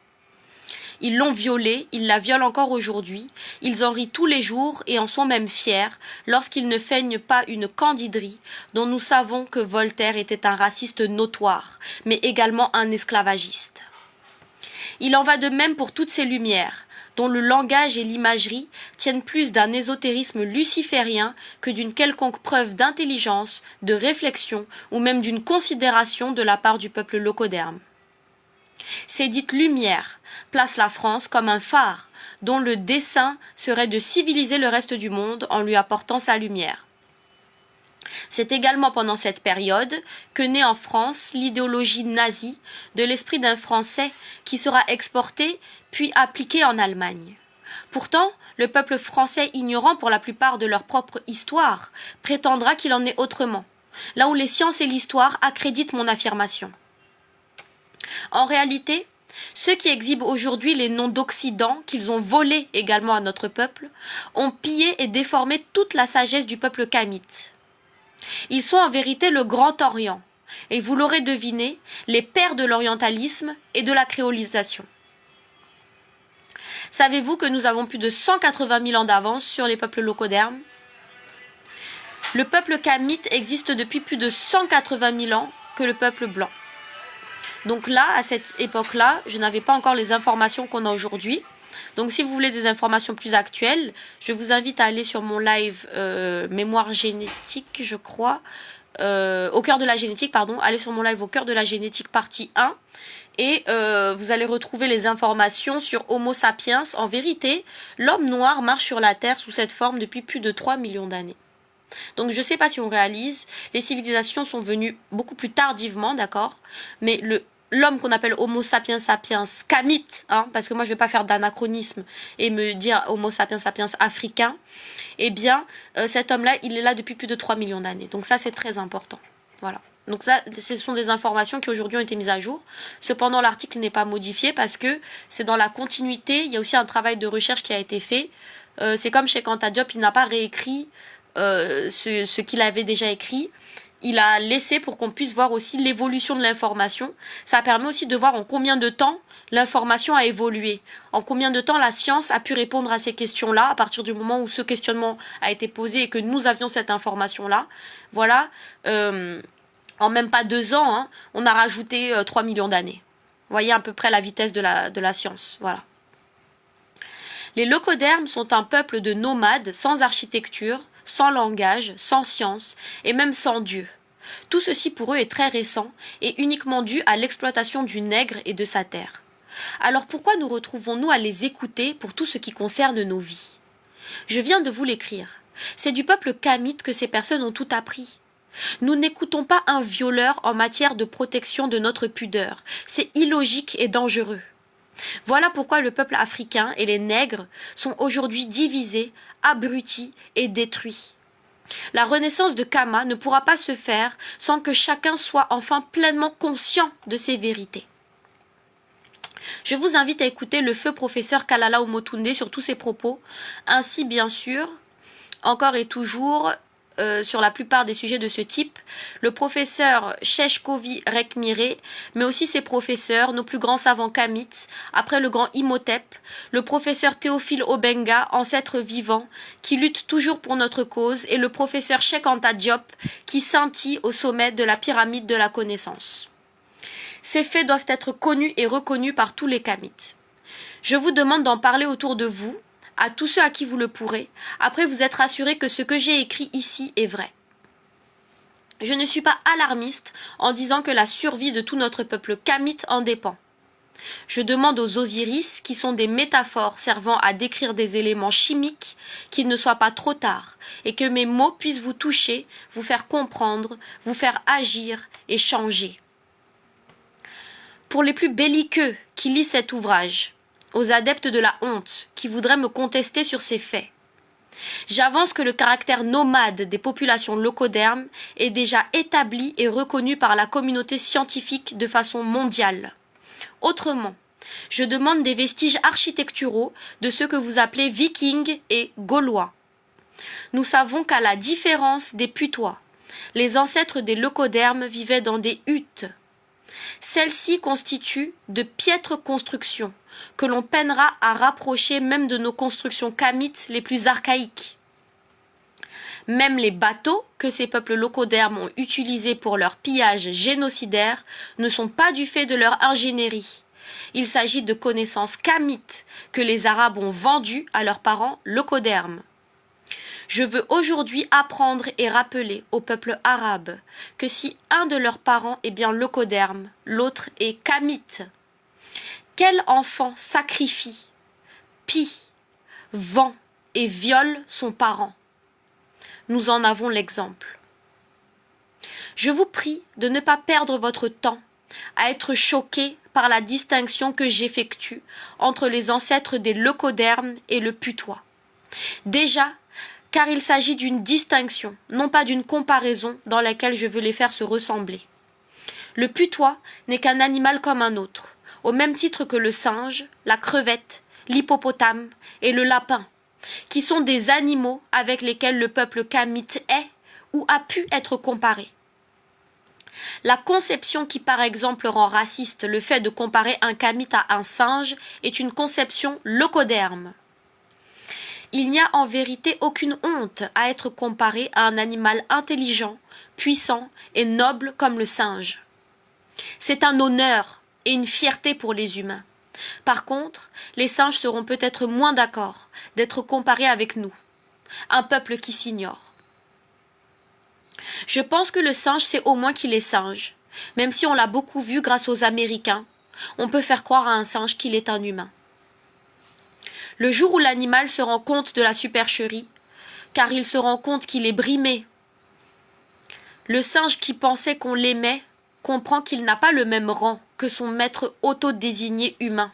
Ils l'ont violée, ils la violent encore aujourd'hui, ils en rient tous les jours et en sont même fiers lorsqu'ils ne feignent pas une candiderie dont nous savons que Voltaire était un raciste notoire, mais également un esclavagiste. Il en va de même pour toutes ces lumières, dont le langage et l'imagerie tiennent plus d'un ésotérisme luciférien que d'une quelconque preuve d'intelligence, de réflexion ou même d'une considération de la part du peuple leucoderme. Ces dites lumières placent la France comme un phare dont le dessein serait de civiliser le reste du monde en lui apportant sa lumière. C'est également pendant cette période que naît en France l'idéologie nazie de l'esprit d'un Français qui sera exporté puis appliqué en Allemagne. Pourtant, le peuple français, ignorant pour la plupart de leur propre histoire, prétendra qu'il en est autrement, là où les sciences et l'histoire accréditent mon affirmation. En réalité, ceux qui exhibent aujourd'hui les noms d'Occident qu'ils ont volés également à notre peuple, ont pillé et déformé toute la sagesse du peuple kamite. Ils sont en vérité le Grand Orient, et vous l'aurez deviné, les pères de l'orientalisme et de la créolisation. Savez-vous que nous avons plus de 180 000 ans d'avance sur les peuples leucodermes? Le peuple kamite existe depuis plus de 180 000 ans que le peuple blanc. Donc là, à cette époque-là, je n'avais pas encore les informations qu'on a aujourd'hui. Donc si vous voulez des informations plus actuelles, je vous invite à aller sur mon live Mémoire génétique, je crois, au cœur de la génétique, pardon. Allez sur mon live au cœur de la génétique partie 1 et vous allez retrouver les informations sur Homo sapiens. En vérité, l'homme noir marche sur la Terre sous cette forme depuis plus de 3 millions d'années. Donc je ne sais pas si on réalise, les civilisations sont venues beaucoup plus tardivement, d'accord, mais l'homme qu'on appelle Homo sapiens sapiens kamite, hein, parce que moi je ne vais pas faire d'anachronisme et me dire Homo sapiens sapiens africain, eh bien cet homme-là, il est là depuis plus de 3 millions d'années. Donc ça c'est très important. Voilà. Donc ça, ce sont des informations qui aujourd'hui ont été mises à jour. Cependant, l'article n'est pas modifié parce que c'est dans la continuité. Il y a aussi un travail de recherche qui a été fait. C'est comme chez Kanta Diop, il n'a pas réécrit ce qu'il avait déjà écrit. il a laissé pour qu'on puisse voir aussi l'évolution de l'information. Ça permet aussi de voir en combien de temps l'information a évolué, en combien de temps la science a pu répondre à ces questions-là à partir du moment où ce questionnement a été posé et que nous avions cette information-là. Voilà, en même pas 2 ans, hein, on a rajouté 3 millions d'années. Vous voyez à peu près la vitesse de la science, voilà. Les leucodermes sont un peuple de nomades sans architecture, sans langage, sans science et même sans Dieu. Tout ceci pour eux est très récent et uniquement dû à l'exploitation du nègre et de sa terre. Alors pourquoi nous retrouvons-nous à les écouter pour tout ce qui concerne nos vies? Je viens de vous l'écrire. C'est du peuple kamite que ces personnes ont tout appris. Nous n'écoutons pas un violeur en matière de protection de notre pudeur. C'est illogique et dangereux. Voilà pourquoi le peuple africain et les nègres sont aujourd'hui divisés, abrutis et détruits. La renaissance de Kama ne pourra pas se faire sans que chacun soit enfin pleinement conscient de ces vérités. Je vous invite à écouter le feu professeur Kalala Omotunde sur tous ses propos, ainsi bien sûr, encore et toujours, sur la plupart des sujets de ce type, le professeur Sheshkovi Rekmire, mais aussi ses professeurs, nos plus grands savants kamites, après le grand Imhotep, le professeur Théophile Obenga, ancêtre vivant, qui lutte toujours pour notre cause, et le professeur Cheikh Anta Diop, qui scintille au sommet de la pyramide de la connaissance. Ces faits doivent être connus et reconnus par tous les kamites. Je vous demande d'en parler autour de vous, à tous ceux à qui vous le pourrez, après vous être assuré que ce que j'ai écrit ici est vrai. Je ne suis pas alarmiste en disant que la survie de tout notre peuple kamite en dépend. Je demande aux Osiris, qui sont des métaphores servant à décrire des éléments chimiques, qu'il ne soit pas trop tard, et que mes mots puissent vous toucher, vous faire comprendre, vous faire agir et changer. Pour les plus belliqueux qui lisent cet ouvrage, aux adeptes de la honte qui voudraient me contester sur ces faits, j'avance que le caractère nomade des populations leucodermes est déjà établi et reconnu par la communauté scientifique de façon mondiale. Autrement, je demande des vestiges architecturaux de ceux que vous appelez vikings et gaulois. Nous savons qu'à la différence des putois, les ancêtres des leucodermes vivaient dans des huttes. Celles-ci constituent de piètres constructions que l'on peinera à rapprocher même de nos constructions kamites les plus archaïques. Même les bateaux que ces peuples leucodermes ont utilisés pour leur pillage génocidaire ne sont pas du fait de leur ingénierie. Il s'agit de connaissances kamites que les Arabes ont vendues à leurs parents leucodermes. Je veux aujourd'hui apprendre et rappeler au peuple arabe que si un de leurs parents est bien leucoderme, l'autre est kamite. Quel enfant sacrifie, pille, vend et viole son parent? Nous en avons l'exemple. Je vous prie de ne pas perdre votre temps à être choqué par la distinction que j'effectue entre les ancêtres des leucodermes et le putois. Déjà, car il s'agit d'une distinction, non pas d'une comparaison dans laquelle je veux les faire se ressembler. Le putois n'est qu'un animal comme un autre, au même titre que le singe, la crevette, l'hippopotame et le lapin, qui sont des animaux avec lesquels le peuple kamite est ou a pu être comparé. La conception qui par exemple rend raciste le fait de comparer un kamite à un singe est une conception leucoderme. Il n'y a en vérité aucune honte à être comparé à un animal intelligent, puissant et noble comme le singe. C'est un honneur et une fierté pour les humains. Par contre, les singes seront peut-être moins d'accord d'être comparés avec nous, un peuple qui s'ignore. Je pense que le singe sait au moins qu'il est singe, même si on l'a beaucoup vu grâce aux Américains, on peut faire croire à un singe qu'il est un humain. Le jour où l'animal se rend compte de la supercherie, car il se rend compte qu'il est brimé, le singe qui pensait qu'on l'aimait comprend qu'il n'a pas le même rang que son maître auto-désigné humain.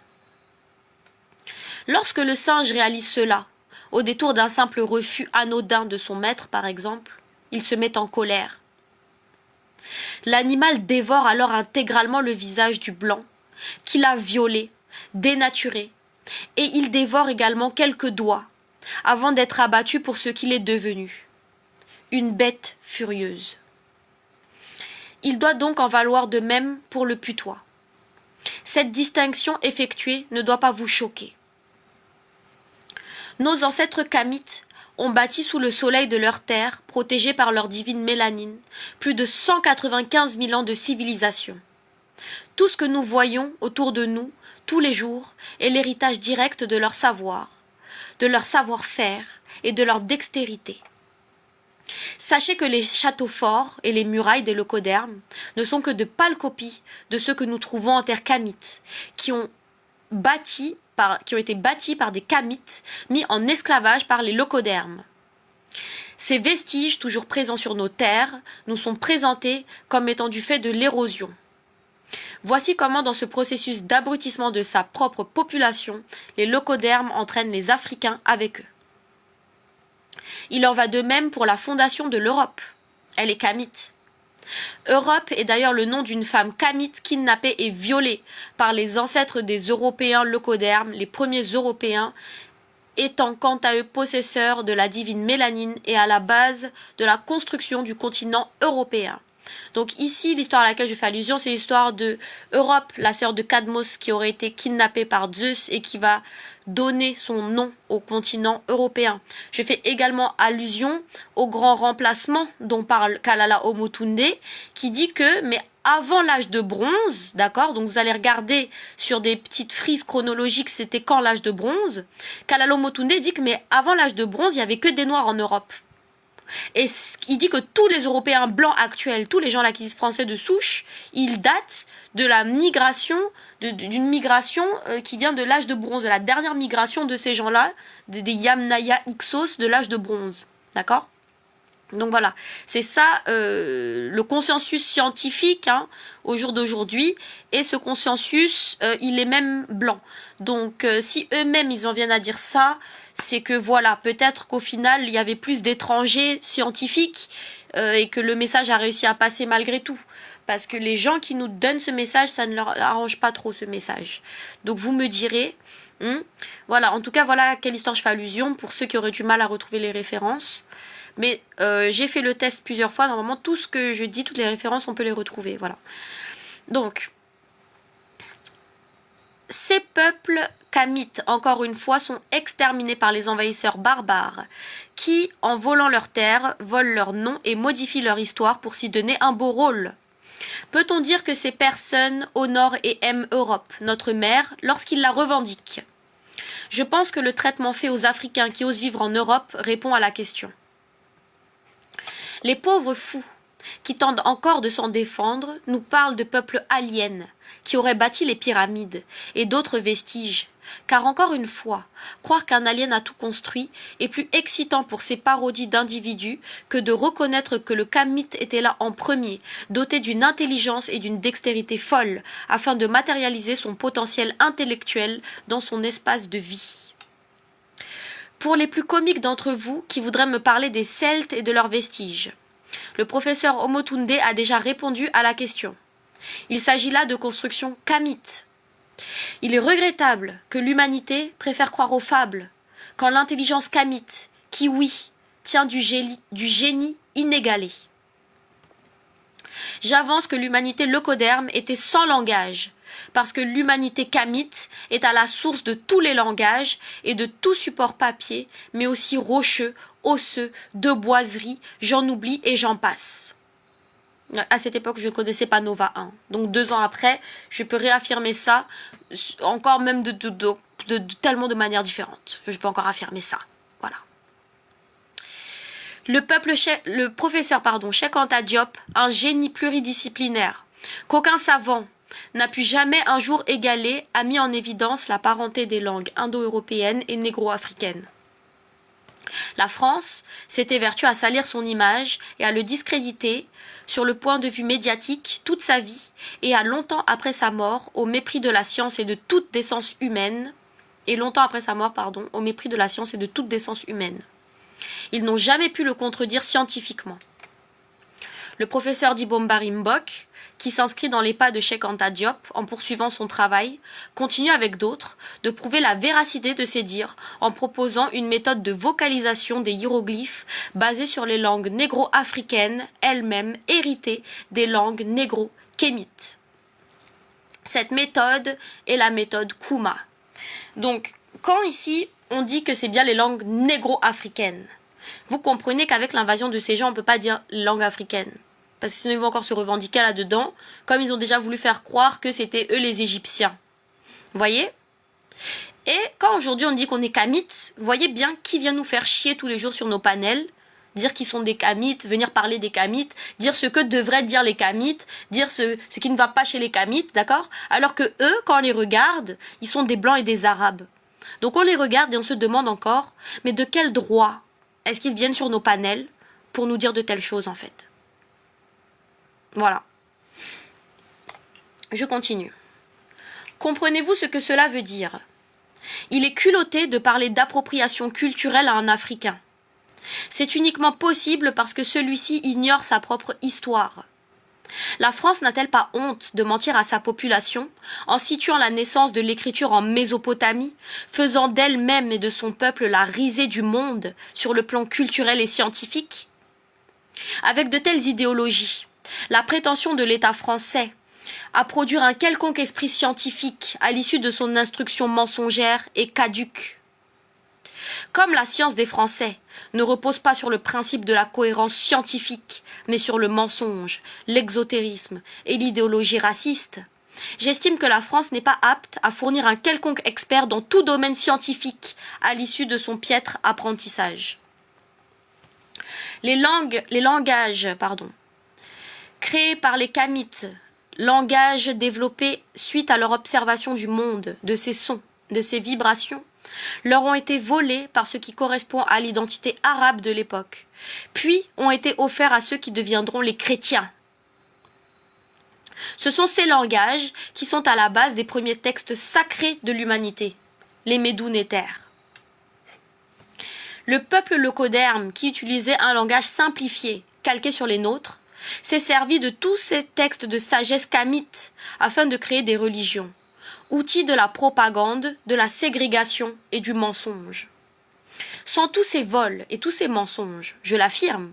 Lorsque le singe réalise cela, au détour d'un simple refus anodin de son maître par exemple, il se met en colère. L'animal dévore alors intégralement le visage du blanc, qu'il a violé, dénaturé, et il dévore également quelques doigts, avant d'être abattu pour ce qu'il est devenu, une bête furieuse. Il doit donc en valoir de même pour le putois. Cette distinction effectuée ne doit pas vous choquer. Nos ancêtres kamites ont bâti sous le soleil de leur terre, protégés par leur divine mélanine, plus de 195 000 ans de civilisation. Tout ce que nous voyons autour de nous, tous les jours, est l'héritage direct de leur savoir, de leur savoir-faire et de leur dextérité. Sachez que les châteaux forts et les murailles des leucodermes ne sont que de pâles copies de ceux que nous trouvons en terre kamite, qui ont été bâtis par des kamites mis en esclavage par les leucodermes. Ces vestiges, toujours présents sur nos terres, nous sont présentés comme étant du fait de l'érosion. Voici comment, dans ce processus d'abrutissement de sa propre population, les leucodermes entraînent les Africains avec eux. Il en va de même pour la fondation de l'Europe. Elle est kamite. Europe est d'ailleurs le nom d'une femme kamite kidnappée et violée par les ancêtres des Européens leucodermes, les premiers Européens étant quant à eux possesseurs de la divine mélanine et à la base de la construction du continent européen. Donc ici, l'histoire à laquelle je fais allusion, c'est l'histoire de Europe, la sœur de Cadmos, qui aurait été kidnappée par Zeus et qui va donner son nom au continent européen. Je fais également allusion au grand remplacement dont parle Kalala Omotunde, qui dit que, mais avant l'âge de bronze, d'accord, donc vous allez regarder sur des petites frises chronologiques, c'était quand l'âge de bronze, Kalala Omotunde dit que, mais avant l'âge de bronze, il n'y avait que des noirs en Europe. Et il dit que tous les Européens blancs actuels, tous les gens là qui disent français de souche, ils datent de la migration, d'une migration qui vient de l'âge de bronze, de la dernière migration de ces gens-là, des Yamnaya Ixos de l'âge de bronze. D'accord ? Donc voilà, c'est ça le consensus scientifique au jour d'aujourd'hui, et ce consensus, il est même blanc. Donc si eux-mêmes ils en viennent à dire ça, c'est que voilà, peut-être qu'au final il y avait plus d'étrangers scientifiques et que le message a réussi à passer malgré tout. Parce que les gens qui nous donnent ce message, ça ne leur arrange pas trop ce message. Donc vous me direz, voilà, en tout cas voilà à quelle histoire je fais allusion pour ceux qui auraient du mal à retrouver les références. Mais j'ai fait le test plusieurs fois. Normalement, tout ce que je dis, toutes les références, on peut les retrouver. Voilà. Donc, ces peuples kamites, encore une fois, sont exterminés par les envahisseurs barbares qui, en volant leurs terres, volent leur nom et modifient leur histoire pour s'y donner un beau rôle. Peut-on dire que ces personnes honorent et aiment Europe, notre mère, lorsqu'ils la revendiquent? Je pense que le traitement fait aux Africains qui osent vivre en Europe répond à la question. Les pauvres fous, qui tentent encore de s'en défendre, nous parlent de peuples aliens, qui auraient bâti les pyramides, et d'autres vestiges. Car encore une fois, croire qu'un alien a tout construit est plus excitant pour ces parodies d'individus que de reconnaître que le kamite était là en premier, doté d'une intelligence et d'une dextérité folle, afin de matérialiser son potentiel intellectuel dans son espace de vie. Pour les plus comiques d'entre vous qui voudraient me parler des Celtes et de leurs vestiges, le professeur Omotunde a déjà répondu à la question. Il s'agit là de constructions kamites. Il est regrettable que l'humanité préfère croire aux fables, quand l'intelligence kamite, qui oui, tient du génie inégalé. J'avance que l'humanité leucoderme était sans langage, parce que l'humanité kamite est à la source de tous les langages et de tout support papier, mais aussi rocheux, osseux, de boiserie, j'en oublie et j'en passe. À cette époque, je ne connaissais pas Nova 1. Donc 2 ans après, je peux réaffirmer ça, encore même tellement de manières différentes. Je peux encore affirmer ça. Voilà. Le professeur Cheikh Anta Diop, un génie pluridisciplinaire, qu'aucun savant n'a pu jamais un jour égaler, a mis en évidence la parenté des langues indo-européennes et négro-africaines. La France s'est évertuée à salir son image et à le discréditer sur le point de vue médiatique toute sa vie et à longtemps après sa mort, au mépris de la science et de toute décence humaine, au mépris de la science et de toute décence humaine. Ils n'ont jamais pu le contredire scientifiquement. Le professeur Dibomba Mbok, qui s'inscrit dans les pas de Cheikh Anta Diop en poursuivant son travail, continue avec d'autres de prouver la véracité de ces dires en proposant une méthode de vocalisation des hiéroglyphes basée sur les langues négro-africaines, elles-mêmes héritées des langues négro-kémites. Cette méthode est la méthode Kuma. Donc, quand ici on dit que c'est bien les langues négro-africaines, vous comprenez qu'avec l'invasion de ces gens, on ne peut pas dire langue africaine. Parce que sinon ils vont encore se revendiquer là-dedans, comme ils ont déjà voulu faire croire que c'était eux les Égyptiens. Vous voyez? Et quand aujourd'hui on dit qu'on est kamites, vous voyez bien qui vient nous faire chier tous les jours sur nos panels, dire qu'ils sont des kamites, venir parler des kamites, dire ce que devraient dire les kamites, dire ce qui ne va pas chez les kamites, d'accord? Alors que eux, quand on les regarde, ils sont des blancs et des arabes. Donc on les regarde et on se demande encore, mais de quel droit est-ce qu'ils viennent sur nos panels pour nous dire de telles choses en fait? Voilà. Je continue. Comprenez-vous ce que cela veut dire? Il est culotté de parler d'appropriation culturelle à un Africain. C'est uniquement possible parce que celui-ci ignore sa propre histoire. La France n'a-t-elle pas honte de mentir à sa population en situant la naissance de l'écriture en Mésopotamie, faisant d'elle-même et de son peuple la risée du monde sur le plan culturel et scientifique? Avec de telles idéologies, la prétention de l'État français à produire un quelconque esprit scientifique à l'issue de son instruction mensongère est caduque. Comme la science des Français ne repose pas sur le principe de la cohérence scientifique, mais sur le mensonge, l'exotérisme et l'idéologie raciste, j'estime que la France n'est pas apte à fournir un quelconque expert dans tout domaine scientifique à l'issue de son piètre apprentissage. Les langages, créés par les kamites, langages développés suite à leur observation du monde, de ses sons, de ses vibrations, leur ont été volés par ce qui correspond à l'identité arabe de l'époque, puis ont été offerts à ceux qui deviendront les chrétiens. Ce sont ces langages qui sont à la base des premiers textes sacrés de l'humanité, les Médounétaires. Le peuple locoderme, qui utilisait un langage simplifié, calqué sur les nôtres, s'est servi de tous ces textes de sagesse kamite afin de créer des religions, outils de la propagande, de la ségrégation et du mensonge. Sans tous ces vols et tous ces mensonges, je l'affirme,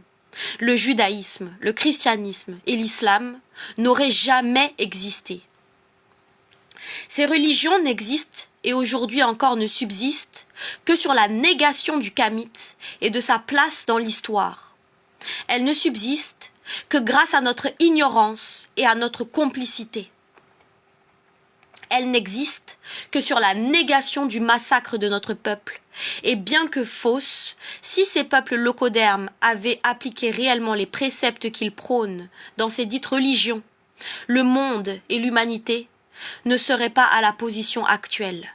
le judaïsme, le christianisme et l'islam n'auraient jamais existé. Ces religions n'existent et aujourd'hui encore ne subsistent que sur la négation du kamite et de sa place dans l'histoire. Elles ne subsistent que grâce à notre ignorance et à notre complicité. Elles n'existent que sur la négation du massacre de notre peuple. Et bien que fausses, si ces peuples locodermes avaient appliqué réellement les préceptes qu'ils prônent dans ces dites religions, le monde et l'humanité ne seraient pas à la position actuelle.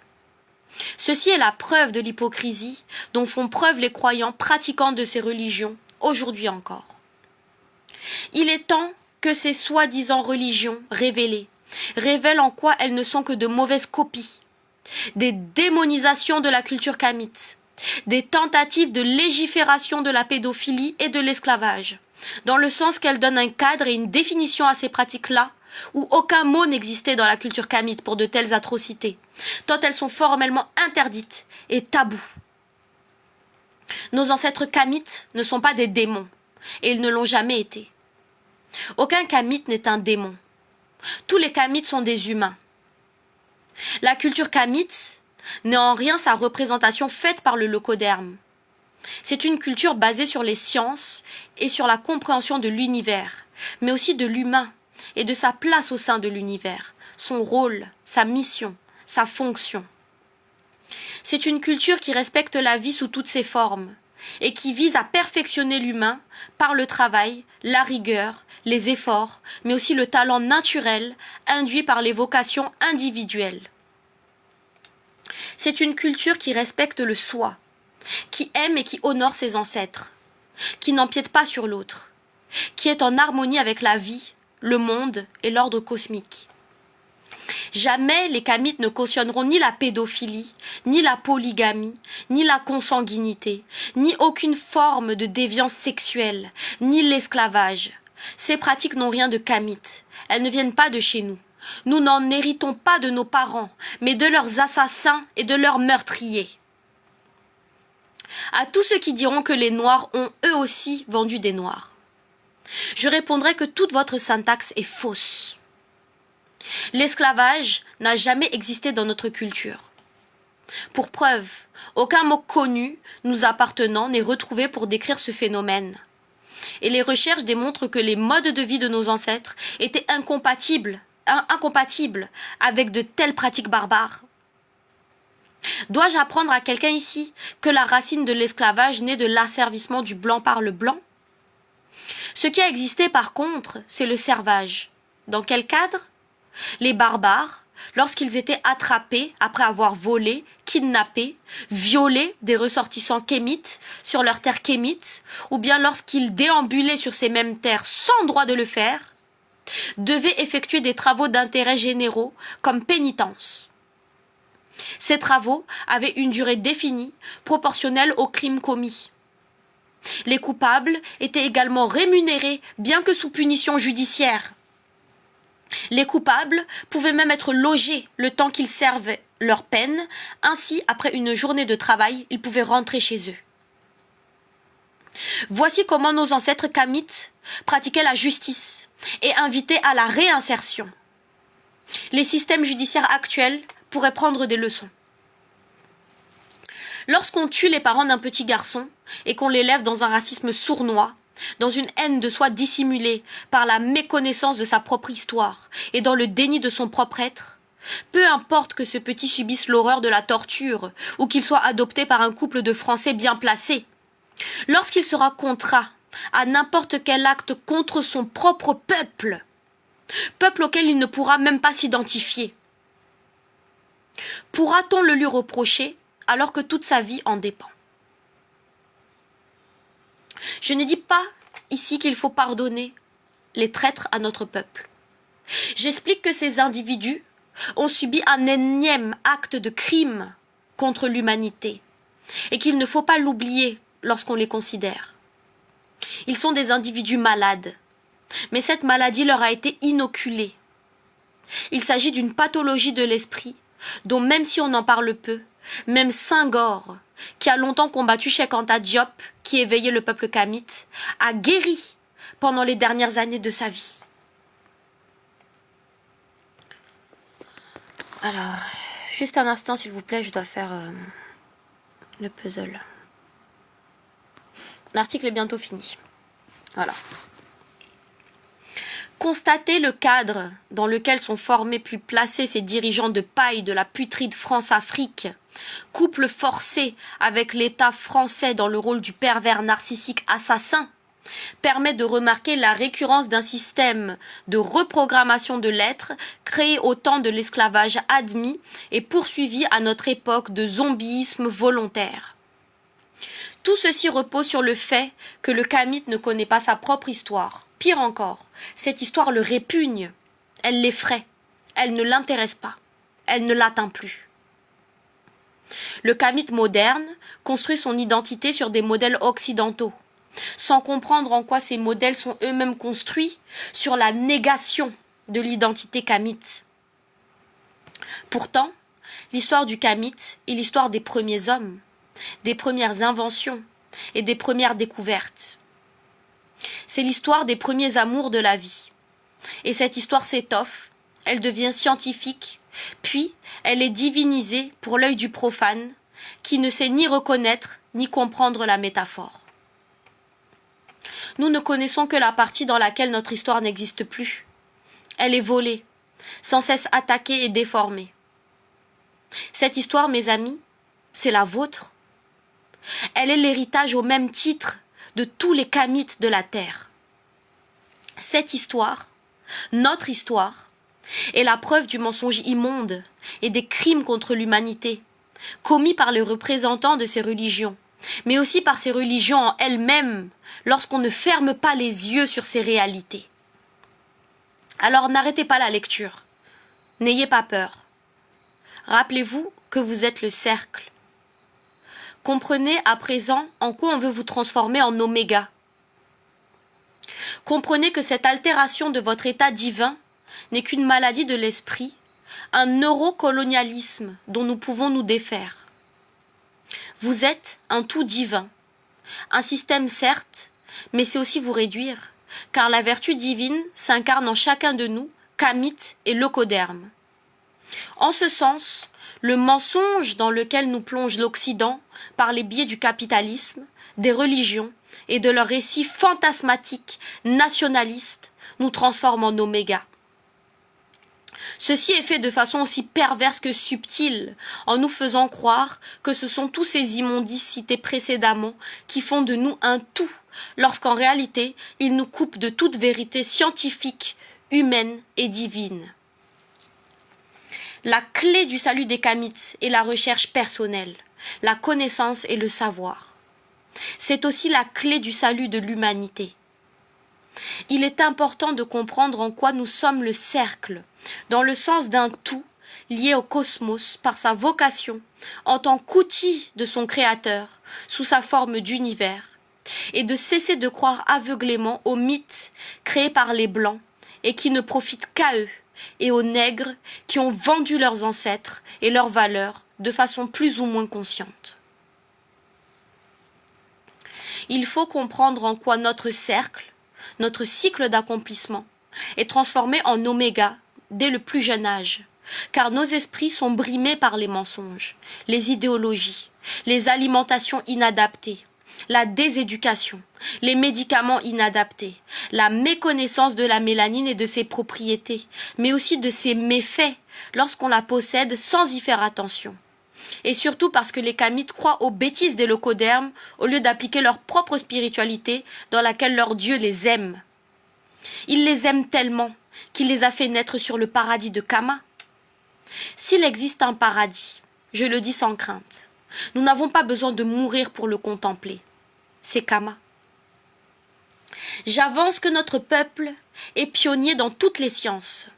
Ceci est la preuve de l'hypocrisie dont font preuve les croyants pratiquants de ces religions, aujourd'hui encore. Il est temps que ces soi-disant religions révélées révèlent en quoi elles ne sont que de mauvaises copies, des démonisations de la culture kamite, des tentatives de légifération de la pédophilie et de l'esclavage, dans le sens qu'elles donnent un cadre et une définition à ces pratiques-là, où aucun mot n'existait dans la culture kamite pour de telles atrocités, tant elles sont formellement interdites et tabous. Nos ancêtres kamites ne sont pas des démons, et ils ne l'ont jamais été. Aucun kamite n'est un démon. Tous les kamites sont des humains. La culture kamite n'est en rien sa représentation faite par le locoderme. C'est une culture basée sur les sciences et sur la compréhension de l'univers, mais aussi de l'humain et de sa place au sein de l'univers, son rôle, sa mission, sa fonction. C'est une culture qui respecte la vie sous toutes ses formes et qui vise à perfectionner l'humain par le travail, la rigueur, les efforts, mais aussi le talent naturel induit par les vocations individuelles. C'est une culture qui respecte le soi, qui aime et qui honore ses ancêtres, qui n'empiète pas sur l'autre, qui est en harmonie avec la vie, le monde et l'ordre cosmique. Jamais les kamites ne cautionneront ni la pédophilie, ni la polygamie, ni la consanguinité, ni aucune forme de déviance sexuelle, ni l'esclavage, Ces pratiques n'ont rien de kamite. Elles ne viennent pas de chez nous. Nous n'en héritons pas de nos parents, mais de leurs assassins et de leurs meurtriers. À tous ceux qui diront que les Noirs ont eux aussi vendu des Noirs, je répondrai que toute votre syntaxe est fausse. L'esclavage n'a jamais existé dans notre culture. Pour preuve, aucun mot connu nous appartenant n'est retrouvé pour décrire ce phénomène. Et les recherches démontrent que les modes de vie de nos ancêtres étaient incompatibles avec de telles pratiques barbares. Dois-je apprendre à quelqu'un ici que la racine de l'esclavage naît de l'asservissement du blanc par le blanc? Ce qui a existé par contre, c'est le servage. Dans quel cadre? Les barbares, lorsqu'ils étaient attrapés après avoir volé, kidnappé, violé des ressortissants kémites sur leurs terres kémites, ou bien lorsqu'ils déambulaient sur ces mêmes terres sans droit de le faire, devaient effectuer des travaux d'intérêt généraux comme pénitence. Ces travaux avaient une durée définie, proportionnelle au crime commis. Les coupables étaient également rémunérés, bien que sous punition judiciaire. Les coupables pouvaient même être logés le temps qu'ils servaient leur peine. Ainsi, après une journée de travail, ils pouvaient rentrer chez eux. Voici comment nos ancêtres kamites pratiquaient la justice et invitaient à la réinsertion. Les systèmes judiciaires actuels pourraient prendre des leçons. Lorsqu'on tue les parents d'un petit garçon et qu'on l'élève dans un racisme sournois, dans une haine de soi dissimulée par la méconnaissance de sa propre histoire et dans le déni de son propre être, peu importe que ce petit subisse l'horreur de la torture ou qu'il soit adopté par un couple de Français bien placés, lorsqu'il sera contraint à n'importe quel acte contre son propre peuple auquel il ne pourra même pas s'identifier, pourra-t-on le lui reprocher alors que toute sa vie en dépend? Je ne dis pas ici qu'il faut pardonner les traîtres à notre peuple. J'explique que ces individus ont subi un énième acte de crime contre l'humanité et qu'il ne faut pas l'oublier lorsqu'on les considère. Ils sont des individus malades, mais cette maladie leur a été inoculée. Il s'agit d'une pathologie de l'esprit dont, même si on en parle peu, même Senghor, qui a longtemps combattu Cheikh Anta Diop, qui éveillait le peuple kamite, a guéri pendant les dernières années de sa vie. Alors, juste un instant s'il vous plaît, je dois faire le puzzle. L'article est bientôt fini. Voilà. Constatez le cadre dans lequel sont formés puis placés ces dirigeants de paille de la putride France-Afrique, couple forcé avec l'État français dans le rôle du pervers narcissique assassin, permet de remarquer la récurrence d'un système de reprogrammation de l'être créé au temps de l'esclavage admis et poursuivi à notre époque de zombieisme volontaire. Tout ceci repose sur le fait que le kamite ne connaît pas sa propre histoire. Pire encore, cette histoire le répugne, elle l'effraie, elle ne l'intéresse pas, elle ne l'atteint plus. Le kamite moderne construit son identité sur des modèles occidentaux, sans comprendre en quoi ces modèles sont eux-mêmes construits sur la négation de l'identité kamite. Pourtant, l'histoire du kamite est l'histoire des premiers hommes, des premières inventions et des premières découvertes. C'est l'histoire des premiers amours de la vie. Et cette histoire s'étoffe, elle devient scientifique, puis elle est divinisée pour l'œil du profane, qui ne sait ni reconnaître ni comprendre la métaphore. Nous ne connaissons que la partie dans laquelle notre histoire n'existe plus. Elle est volée, sans cesse attaquée et déformée. Cette histoire, mes amis, c'est la vôtre. Elle est l'héritage au même titre de tous les kamites de la terre. Cette histoire, notre histoire, est la preuve du mensonge immonde et des crimes contre l'humanité, commis par les représentants de ces religions, mais aussi par ces religions en elles-mêmes, lorsqu'on ne ferme pas les yeux sur ces réalités. Alors n'arrêtez pas la lecture, n'ayez pas peur. Rappelez-vous que vous êtes le cercle. Comprenez à présent en quoi on veut vous transformer en oméga. Comprenez que cette altération de votre état divin n'est qu'une maladie de l'esprit, un neurocolonialisme dont nous pouvons nous défaire. Vous êtes un tout divin, un système certes, mais c'est aussi vous réduire, car la vertu divine s'incarne en chacun de nous, kamite et locoderme. En ce sens, le mensonge dans lequel nous plonge l'Occident par les biais du capitalisme, des religions et de leurs récits fantasmatiques, nationalistes, nous transforme en oméga. Ceci est fait de façon aussi perverse que subtile, en nous faisant croire que ce sont tous ces immondices cités précédemment qui font de nous un tout, lorsqu'en réalité, ils nous coupent de toute vérité scientifique, humaine et divine. La clé du salut des kamites est la recherche personnelle, la connaissance et le savoir. C'est aussi la clé du salut de l'humanité. Il est important de comprendre en quoi nous sommes le cercle, dans le sens d'un tout lié au cosmos par sa vocation, en tant qu'outil de son créateur, sous sa forme d'univers, et de cesser de croire aveuglément aux mythes créés par les Blancs et qui ne profitent qu'à eux, et aux nègres qui ont vendu leurs ancêtres et leurs valeurs de façon plus ou moins consciente. Il faut comprendre en quoi notre cercle, notre cycle d'accomplissement, est transformé en oméga dès le plus jeune âge, car nos esprits sont brimés par les mensonges, les idéologies, les alimentations inadaptées, la déséducation, les médicaments inadaptés, la méconnaissance de la mélanine et de ses propriétés, mais aussi de ses méfaits lorsqu'on la possède sans y faire attention. Et surtout parce que les kamites croient aux bêtises des locodermes au lieu d'appliquer leur propre spiritualité dans laquelle leur Dieu les aime. Il les aime tellement qu'il les a fait naître sur le paradis de Kama. S'il existe un paradis, je le dis sans crainte, nous n'avons pas besoin de mourir pour le contempler. C'est Kama. J'avance que notre peuple est pionnier dans toutes les sciences.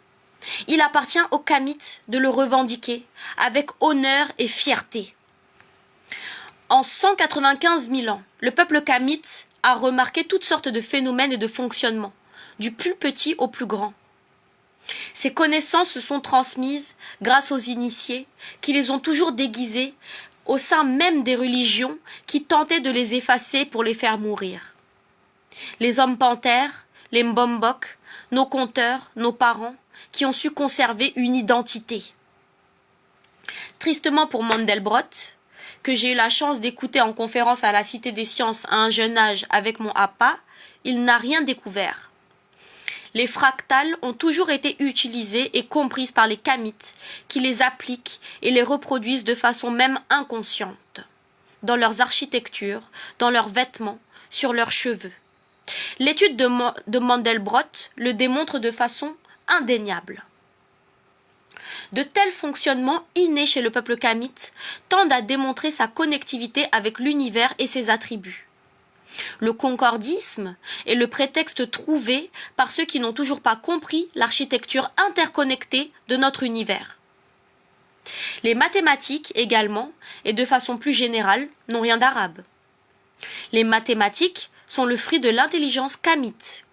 Il appartient aux kamites de le revendiquer avec honneur et fierté. En 195 000 ans, le peuple kamite a remarqué toutes sortes de phénomènes et de fonctionnements, du plus petit au plus grand. Ces connaissances se sont transmises grâce aux initiés qui les ont toujours déguisées au sein même des religions qui tentaient de les effacer pour les faire mourir. Les hommes panthères, les mbombok, nos conteurs, nos parents, qui ont su conserver une identité. Tristement pour Mandelbrot, que j'ai eu la chance d'écouter en conférence à la Cité des Sciences à un jeune âge avec mon APA, il n'a rien découvert. Les fractales ont toujours été utilisées et comprises par les kamites, qui les appliquent et les reproduisent de façon même inconsciente, dans leurs architectures, dans leurs vêtements, sur leurs cheveux. L'étude de Mandelbrot le démontre de façon indéniable. De tels fonctionnements innés chez le peuple kamite tendent à démontrer sa connectivité avec l'univers et ses attributs. Le concordisme est le prétexte trouvé par ceux qui n'ont toujours pas compris l'architecture interconnectée de notre univers. Les mathématiques également, et de façon plus générale, n'ont rien d'arabe. Les mathématiques sont le fruit de l'intelligence kamite.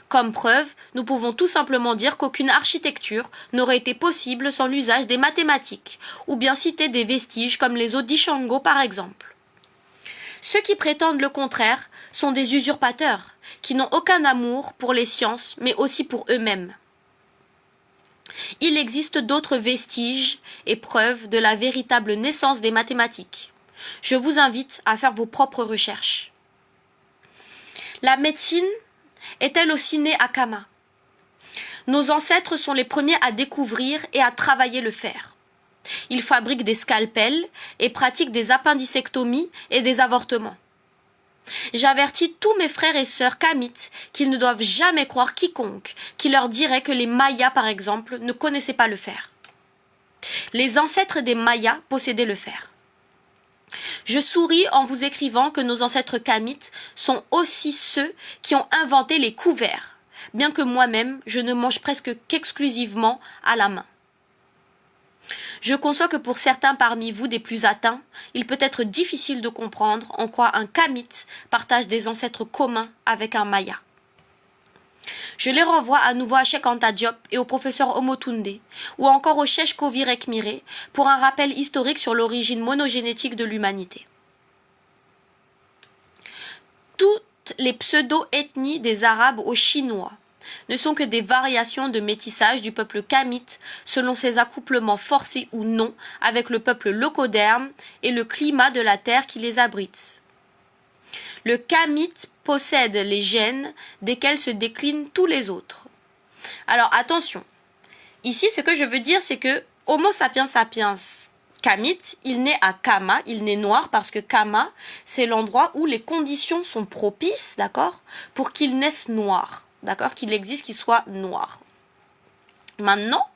Comme preuve, nous pouvons tout simplement dire qu'aucune architecture n'aurait été possible sans l'usage des mathématiques, ou bien citer des vestiges comme les eaux d'Ishango par exemple. Ceux qui prétendent le contraire sont des usurpateurs, qui n'ont aucun amour pour les sciences, mais aussi pour eux-mêmes. Il existe d'autres vestiges et preuves de la véritable naissance des mathématiques. Je vous invite à faire vos propres recherches. La médecine est-elle aussi née à Kama? Nos ancêtres sont les premiers à découvrir et à travailler le fer. Ils fabriquent des scalpels et pratiquent des appendicectomies et des avortements. J'avertis tous mes frères et sœurs kamites qu'ils ne doivent jamais croire quiconque qui leur dirait que les Mayas, par exemple, ne connaissaient pas le fer. Les ancêtres des Mayas possédaient le fer. Je souris en vous écrivant que nos ancêtres kamites sont aussi ceux qui ont inventé les couverts, bien que moi-même je ne mange presque qu'exclusivement à la main. Je conçois que pour certains parmi vous des plus atteints, il peut être difficile de comprendre en quoi un kamite partage des ancêtres communs avec un Maya. Je les renvoie à nouveau à Cheikh Anta Diop et au professeur Omotunde, ou encore au Cheikh Kovirek Mire, pour un rappel historique sur l'origine monogénétique de l'humanité. Toutes les pseudo-ethnies des Arabes aux Chinois ne sont que des variations de métissage du peuple kamite selon ses accouplements forcés ou non avec le peuple locoderme et le climat de la terre qui les abrite. Le kamite possède les gènes desquels se déclinent tous les autres. Alors attention, ici ce que je veux dire c'est que Homo sapiens sapiens kamite, il naît à Kama, il naît noir parce que Kama c'est l'endroit où les conditions sont propices, d'accord, pour qu'il naisse noir, d'accord, qu'il existe, qu'il soit noir. Maintenant,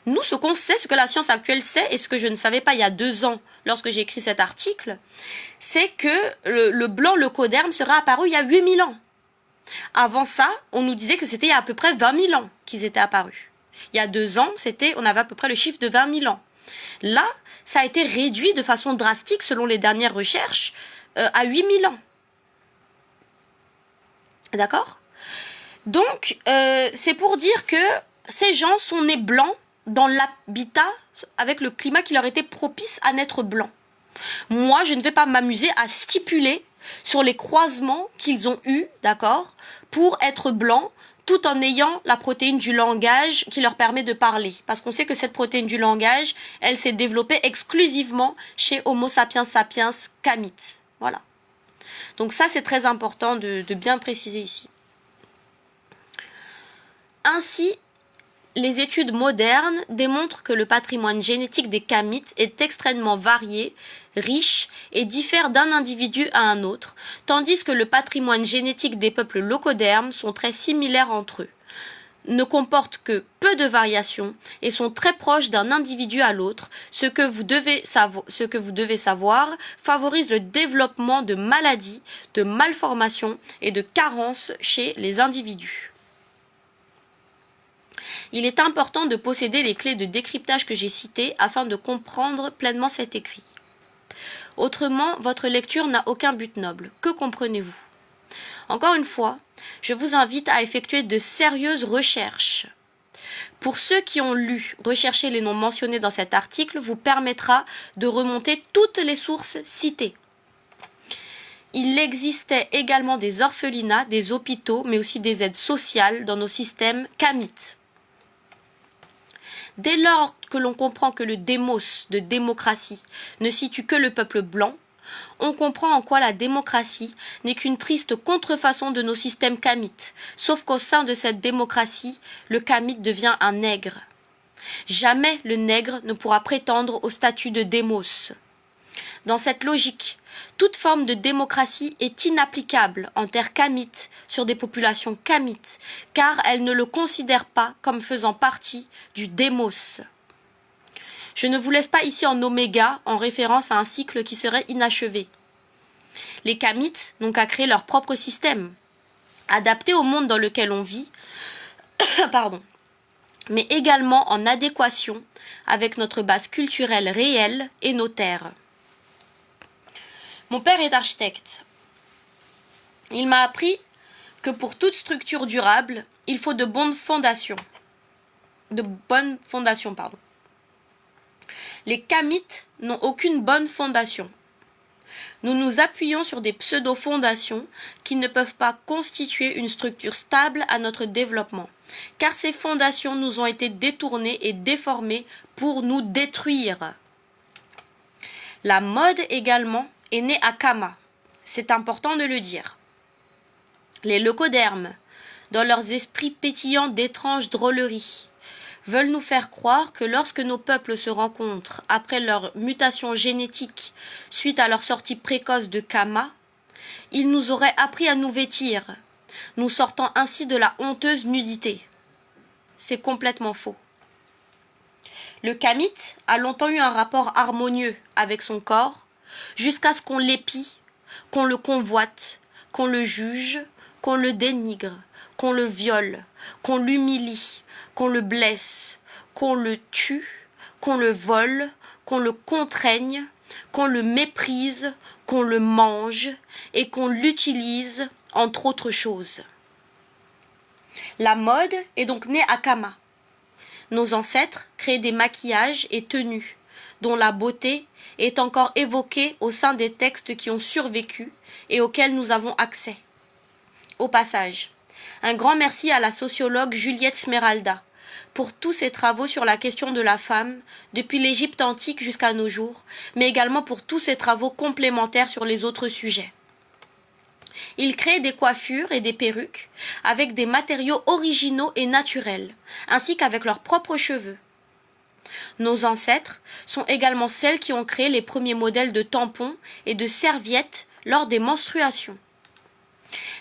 nous, ce qu'on sait, ce que la science actuelle sait, et ce que je ne savais pas il y a 2 ans lorsque j'ai écrit cet article, c'est que le blanc leucoderme serait apparu il y a 8000 ans. Avant ça, on nous disait que c'était il y a à peu près 20 000 ans qu'ils étaient apparus. Il y a 2 ans, on avait à peu près le chiffre de 20 000 ans. Là, ça a été réduit de façon drastique, selon les dernières recherches, à 8000 ans. D'accord ? Donc, c'est pour dire que ces gens sont nés blancs dans l'habitat avec le climat qui leur était propice à naître blanc. Moi, je ne vais pas m'amuser à stipuler sur les croisements qu'ils ont eus, d'accord, pour être blancs, tout en ayant la protéine du langage qui leur permet de parler. Parce qu'on sait que cette protéine du langage, elle s'est développée exclusivement chez Homo sapiens sapiens kamite. Voilà. Donc ça, c'est très important de bien préciser ici. Ainsi, les études modernes démontrent que le patrimoine génétique des kamites est extrêmement varié, riche et diffère d'un individu à un autre, tandis que le patrimoine génétique des peuples locodermes sont très similaires entre eux, ne comportent que peu de variations et sont très proches d'un individu à l'autre. Ce que vous devez savoir favorise le développement de maladies, de malformations et de carences chez les individus. Il est important de posséder les clés de décryptage que j'ai citées afin de comprendre pleinement cet écrit. Autrement, votre lecture n'a aucun but noble. Que comprenez-vous ? Encore une fois, je vous invite à effectuer de sérieuses recherches. Pour ceux qui ont lu, rechercher les noms mentionnés dans cet article vous permettra de remonter toutes les sources citées. Il existait également des orphelinats, des hôpitaux, mais aussi des aides sociales dans nos systèmes kamites. Dès lors que l'on comprend que le démos de démocratie ne situe que le peuple blanc, on comprend en quoi la démocratie n'est qu'une triste contrefaçon de nos systèmes kamites, sauf qu'au sein de cette démocratie, le kamite devient un nègre. Jamais le nègre ne pourra prétendre au statut de démos. Dans cette logique, toute forme de démocratie est inapplicable en terre kamite sur des populations kamites, car elle ne le considère pas comme faisant partie du démos. Je ne vous laisse pas ici en oméga, en référence à un cycle qui serait inachevé. Les kamites n'ont qu'à créer leur propre système, adapté au monde dans lequel on vit, pardon, mais également en adéquation avec notre base culturelle réelle et nos terres. Mon père est architecte. Il m'a appris que pour toute structure durable, il faut de bonnes fondations. Les kamites n'ont aucune bonne fondation. Nous nous appuyons sur des pseudo-fondations qui ne peuvent pas constituer une structure stable à notre développement, car ces fondations nous ont été détournées et déformées pour nous détruire. La mode également est née à Kama, c'est important de le dire. Les leucodermes, dans leurs esprits pétillants d'étranges drôleries, veulent nous faire croire que lorsque nos peuples se rencontrent après leur mutation génétique suite à leur sortie précoce de Kama, ils nous auraient appris à nous vêtir, nous sortant ainsi de la honteuse nudité. C'est complètement faux. Le kamite a longtemps eu un rapport harmonieux avec son corps, jusqu'à ce qu'on l'épie, qu'on le convoite, qu'on le juge, qu'on le dénigre, qu'on le viole, qu'on l'humilie, qu'on le blesse, qu'on le tue, qu'on le vole, qu'on le contraigne, qu'on le méprise, qu'on le mange et qu'on l'utilise, entre autres choses. La mode est donc née à Kama. Nos ancêtres créaient des maquillages et tenues, dont la beauté est encore évoquée au sein des textes qui ont survécu et auxquels nous avons accès. Au passage, un grand merci à la sociologue Juliette Smeralda pour tous ses travaux sur la question de la femme, depuis l'Égypte antique jusqu'à nos jours, mais également pour tous ses travaux complémentaires sur les autres sujets. Il crée des coiffures et des perruques avec des matériaux originaux et naturels, ainsi qu'avec leurs propres cheveux. Nos ancêtres sont également celles qui ont créé les premiers modèles de tampons et de serviettes lors des menstruations.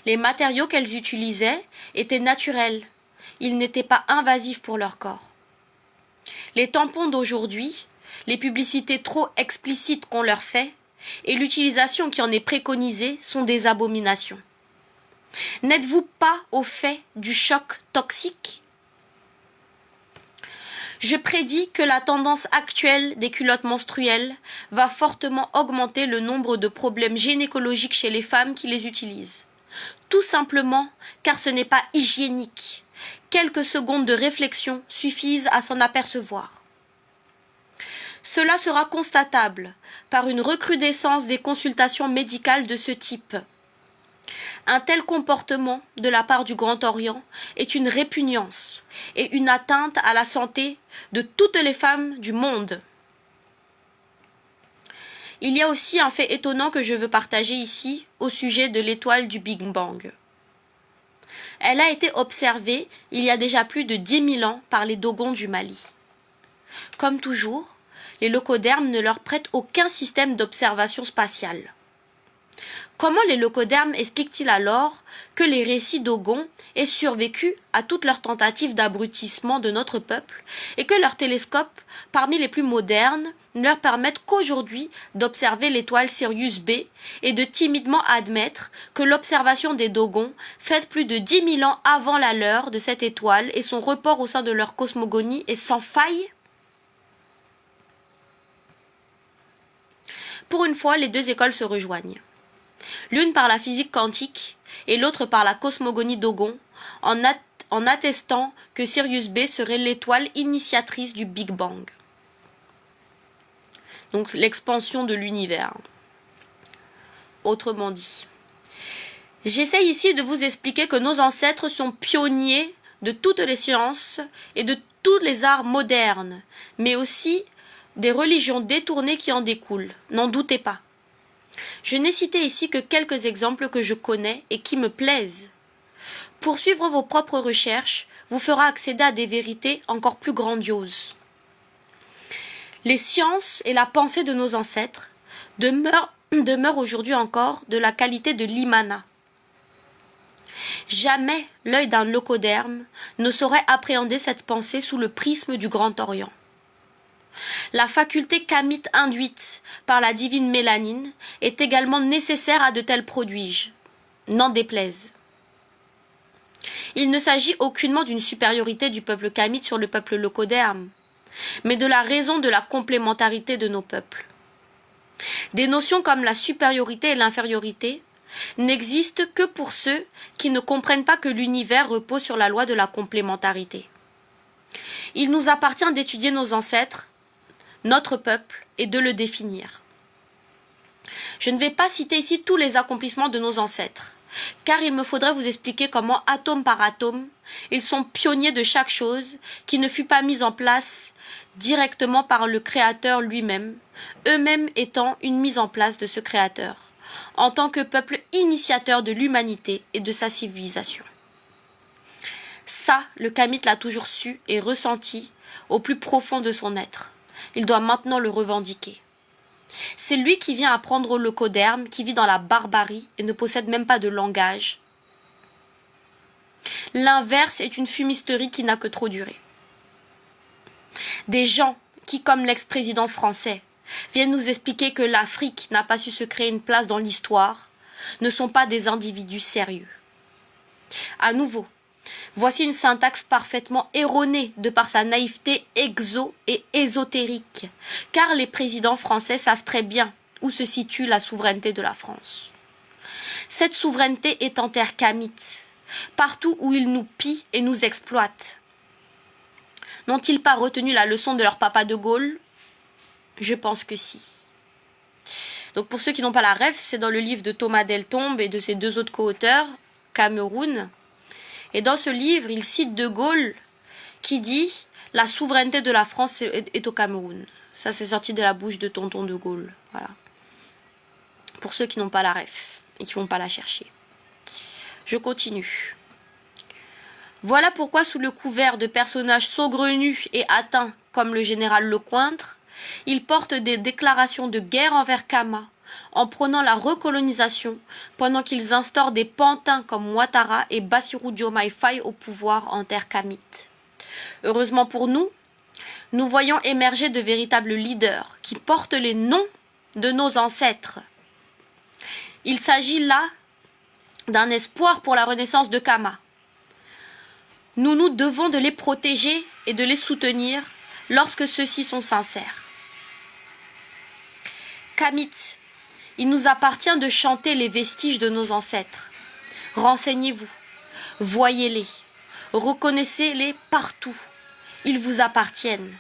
Les matériaux qu'elles utilisaient étaient naturels, ils n'étaient pas invasifs pour leur corps. Les tampons d'aujourd'hui, les publicités trop explicites qu'on leur fait, et l'utilisation qui en est préconisée sont des abominations. N'êtes-vous pas au fait du choc toxique ? Je prédis que la tendance actuelle des culottes menstruelles va fortement augmenter le nombre de problèmes gynécologiques chez les femmes qui les utilisent. Tout simplement car ce n'est pas hygiénique. Quelques secondes de réflexion suffisent à s'en apercevoir. Cela sera constatable par une recrudescence des consultations médicales de ce type. Un tel comportement de la part du Grand Orient est une répugnance et une atteinte à la santé de toutes les femmes du monde. Il y a aussi un fait étonnant que je veux partager ici au sujet de l'étoile du Big Bang. Elle a été observée il y a déjà plus de 10 000 ans par les Dogons du Mali. Comme toujours, les locodermes ne leur prêtent aucun système d'observation spatiale. Comment les locodermes expliquent-ils alors que les récits Dogons aient survécu à toutes leurs tentatives d'abrutissement de notre peuple et que leurs télescopes, parmi les plus modernes, ne leur permettent qu'aujourd'hui d'observer l'étoile Sirius B et de timidement admettre que l'observation des Dogons, faite plus de 10 000 ans avant la leur de cette étoile et son report au sein de leur cosmogonie est sans faille? Pour une fois, les deux écoles se rejoignent. L'une par la physique quantique et l'autre par la cosmogonie Dogon, en attestant que Sirius B serait l'étoile initiatrice du Big Bang. Donc l'expansion de l'univers. Autrement dit, j'essaie ici de vous expliquer que nos ancêtres sont pionniers de toutes les sciences et de tous les arts modernes, mais aussi des religions détournées qui en découlent, n'en doutez pas. Je n'ai cité ici que quelques exemples que je connais et qui me plaisent. Poursuivre vos propres recherches vous fera accéder à des vérités encore plus grandioses. Les sciences et la pensée de nos ancêtres demeurent aujourd'hui encore de la qualité de l'imana. Jamais l'œil d'un locoderme ne saurait appréhender cette pensée sous le prisme du Grand Orient. La faculté kamite induite par la divine mélanine est également nécessaire à de tels prodiges, n'en déplaise. Il ne s'agit aucunement d'une supériorité du peuple kamite sur le peuple locoderme, mais de la raison de la complémentarité de nos peuples. Des notions comme la supériorité et l'infériorité n'existent que pour ceux qui ne comprennent pas que l'univers repose sur la loi de la complémentarité. Il nous appartient d'étudier nos ancêtres, notre peuple, et de le définir. Je ne vais pas citer ici tous les accomplissements de nos ancêtres, car il me faudrait vous expliquer comment, atome par atome, ils sont pionniers de chaque chose qui ne fut pas mise en place directement par le Créateur lui-même, eux-mêmes étant une mise en place de ce Créateur, en tant que peuple initiateur de l'humanité et de sa civilisation. Ça, le kamite l'a toujours su et ressenti au plus profond de son être. Il doit maintenant le revendiquer. C'est lui qui vient apprendre au locoderme, qui vit dans la barbarie et ne possède même pas de langage. L'inverse est une fumisterie qui n'a que trop duré. Des gens qui, comme l'ex-président français, viennent nous expliquer que l'Afrique n'a pas su se créer une place dans l'histoire, ne sont pas des individus sérieux. À nouveau, voici une syntaxe parfaitement erronée de par sa naïveté exo et ésotérique, car les présidents français savent très bien où se situe la souveraineté de la France. Cette souveraineté est en terre kamite, partout où ils nous pillent et nous exploitent. N'ont-ils pas retenu la leçon de leur papa de Gaulle? Je pense que si. Donc pour ceux qui n'ont pas la ref, c'est dans le livre de Thomas Deltombe et de ses deux autres co-auteurs, Cameroun. Et dans ce livre, il cite de Gaulle qui dit « La souveraineté de la France est au Cameroun ». Ça, c'est sorti de la bouche de tonton de Gaulle. Voilà. Pour ceux qui n'ont pas la ref et qui ne vont pas la chercher. Je continue. Voilà pourquoi, sous le couvert de personnages saugrenus et atteints comme le général Lecointre, il porte des déclarations de guerre envers Kama, en prônant la recolonisation, pendant qu'ils instaurent des pantins comme Ouattara et Bassirou Diomaye Faye au pouvoir en terre kamite. Heureusement pour nous, nous voyons émerger de véritables leaders qui portent les noms de nos ancêtres. Il s'agit là d'un espoir pour la renaissance de Kama. Nous nous devons de les protéger et de les soutenir lorsque ceux-ci sont sincères. Kamite, il nous appartient de chanter les vestiges de nos ancêtres. Renseignez-vous, voyez-les, reconnaissez-les partout. Ils vous appartiennent,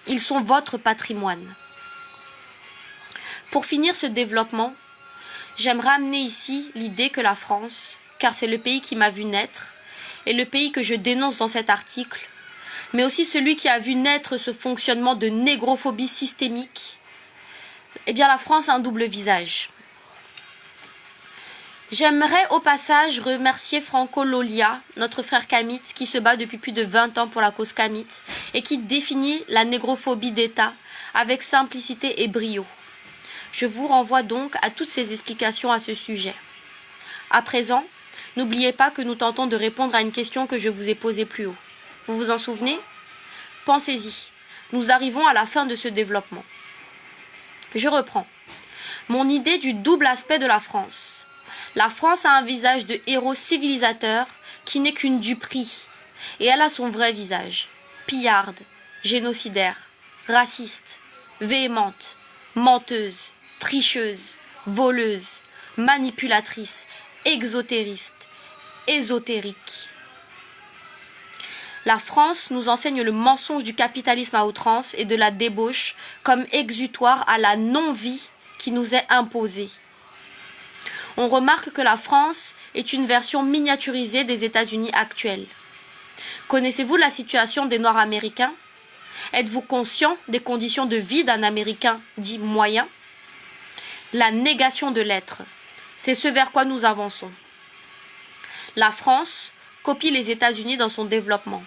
ils sont votre patrimoine. Pour finir ce développement, j'aimerais amener ici l'idée que la France, car c'est le pays qui m'a vu naître, et le pays que je dénonce dans cet article, mais aussi celui qui a vu naître ce fonctionnement de négrophobie systémique, eh bien la France a un double visage. J'aimerais au passage remercier Franco Lolia, notre frère kamite, qui se bat depuis plus de 20 ans pour la cause kamite et qui définit la négrophobie d'État avec simplicité et brio. Je vous renvoie donc à toutes ces explications à ce sujet. À présent, n'oubliez pas que nous tentons de répondre à une question que je vous ai posée plus haut. Vous vous en souvenez? Pensez-y. Nous arrivons à la fin de ce développement. Je reprends. Mon idée du double aspect de la France. La France a un visage de héros civilisateur qui n'est qu'une duperie. Et elle a son vrai visage. Pillarde, génocidaire, raciste, véhémente, menteuse, tricheuse, voleuse, manipulatrice, exotériste, ésotérique. La France nous enseigne le mensonge du capitalisme à outrance et de la débauche comme exutoire à la non-vie qui nous est imposée. On remarque que la France est une version miniaturisée des États-Unis actuels. Connaissez-vous la situation des Noirs américains? Êtes-vous conscient des conditions de vie d'un Américain dit moyen? La négation de l'être, c'est ce vers quoi nous avançons. La France copie les États-Unis dans son développement.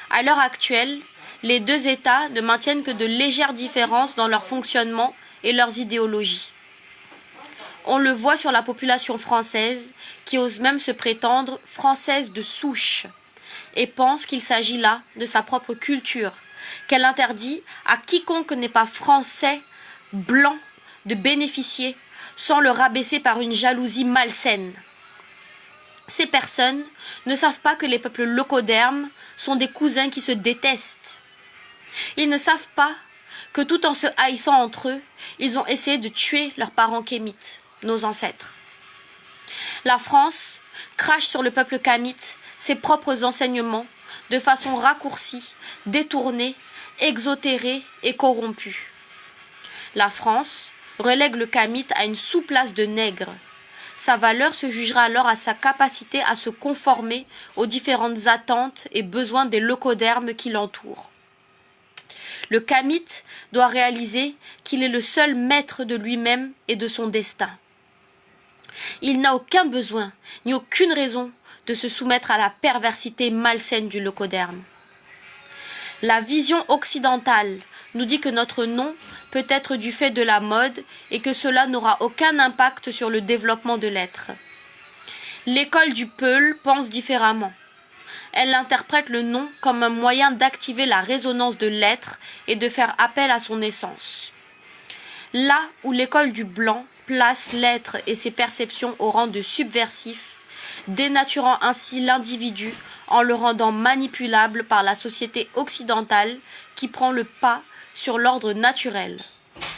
À l'heure actuelle, les deux États ne maintiennent que de légères différences dans leur fonctionnement et leurs idéologies. On le voit sur la population française, qui ose même se prétendre française de souche, et pense qu'il s'agit là de sa propre culture, qu'elle interdit à quiconque n'est pas français, blanc, de bénéficier, sans le rabaisser par une jalousie malsaine. Ces personnes ne savent pas que les peuples locodermes sont des cousins qui se détestent. Ils ne savent pas que tout en se haïssant entre eux, ils ont essayé de tuer leurs parents kémites, nos ancêtres. La France crache sur le peuple kamite ses propres enseignements de façon raccourcie, détournée, exotérée et corrompue. La France relègue le kamite à une sous-place de nègre. Sa valeur se jugera alors à sa capacité à se conformer aux différentes attentes et besoins des locodermes qui l'entourent. Le kamite doit réaliser qu'il est le seul maître de lui-même et de son destin. Il n'a aucun besoin, ni aucune raison de se soumettre à la perversité malsaine du locoderme. La vision occidentale nous dit que notre nom peut être du fait de la mode et que cela n'aura aucun impact sur le développement de l'être. L'école du Peul pense différemment. Elle interprète le nom comme un moyen d'activer la résonance de l'être et de faire appel à son essence. Là où l'école du Blanc place l'être et ses perceptions au rang de subversif, dénaturant ainsi l'individu en le rendant manipulable par la société occidentale qui prend le pas sur l'ordre naturel.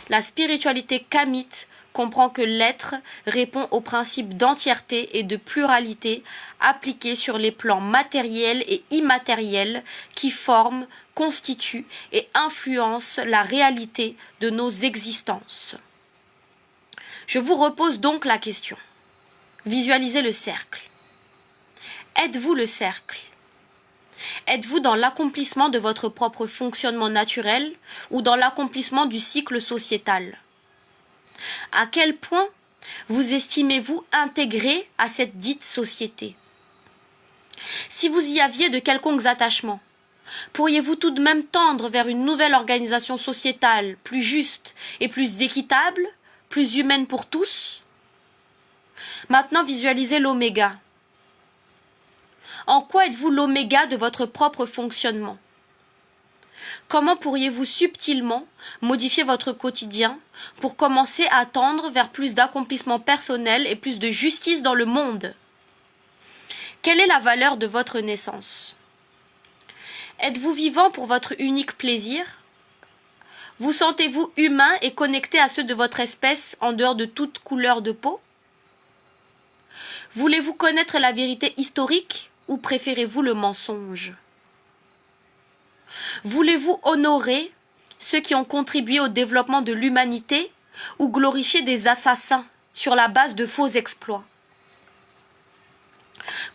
La spiritualité kamite comprend que l'être répond au principe d'entièreté et de pluralité appliqués sur les plans matériels et immatériels qui forment, constituent et influencent la réalité de nos existences. Je vous repose donc la question. Visualisez le cercle. Êtes-vous le cercle? Êtes-vous dans l'accomplissement de votre propre fonctionnement naturel ou dans l'accomplissement du cycle sociétal? À quel point vous estimez-vous intégré à cette dite société? Si vous y aviez de quelconques attachements, pourriez-vous tout de même tendre vers une nouvelle organisation sociétale plus juste et plus équitable, plus humaine pour tous? Maintenant, visualisez l'oméga. En quoi êtes-vous l'oméga de votre propre fonctionnement? Comment pourriez-vous subtilement modifier votre quotidien pour commencer à tendre vers plus d'accomplissement personnel et plus de justice dans le monde? Quelle est la valeur de votre naissance? Êtes-vous vivant pour votre unique plaisir? Vous sentez-vous humain et connecté à ceux de votre espèce en dehors de toute couleur de peau? Voulez-vous connaître la vérité historique ou préférez-vous le mensonge? Voulez-vous honorer ceux qui ont contribué au développement de l'humanité ou glorifier des assassins sur la base de faux exploits?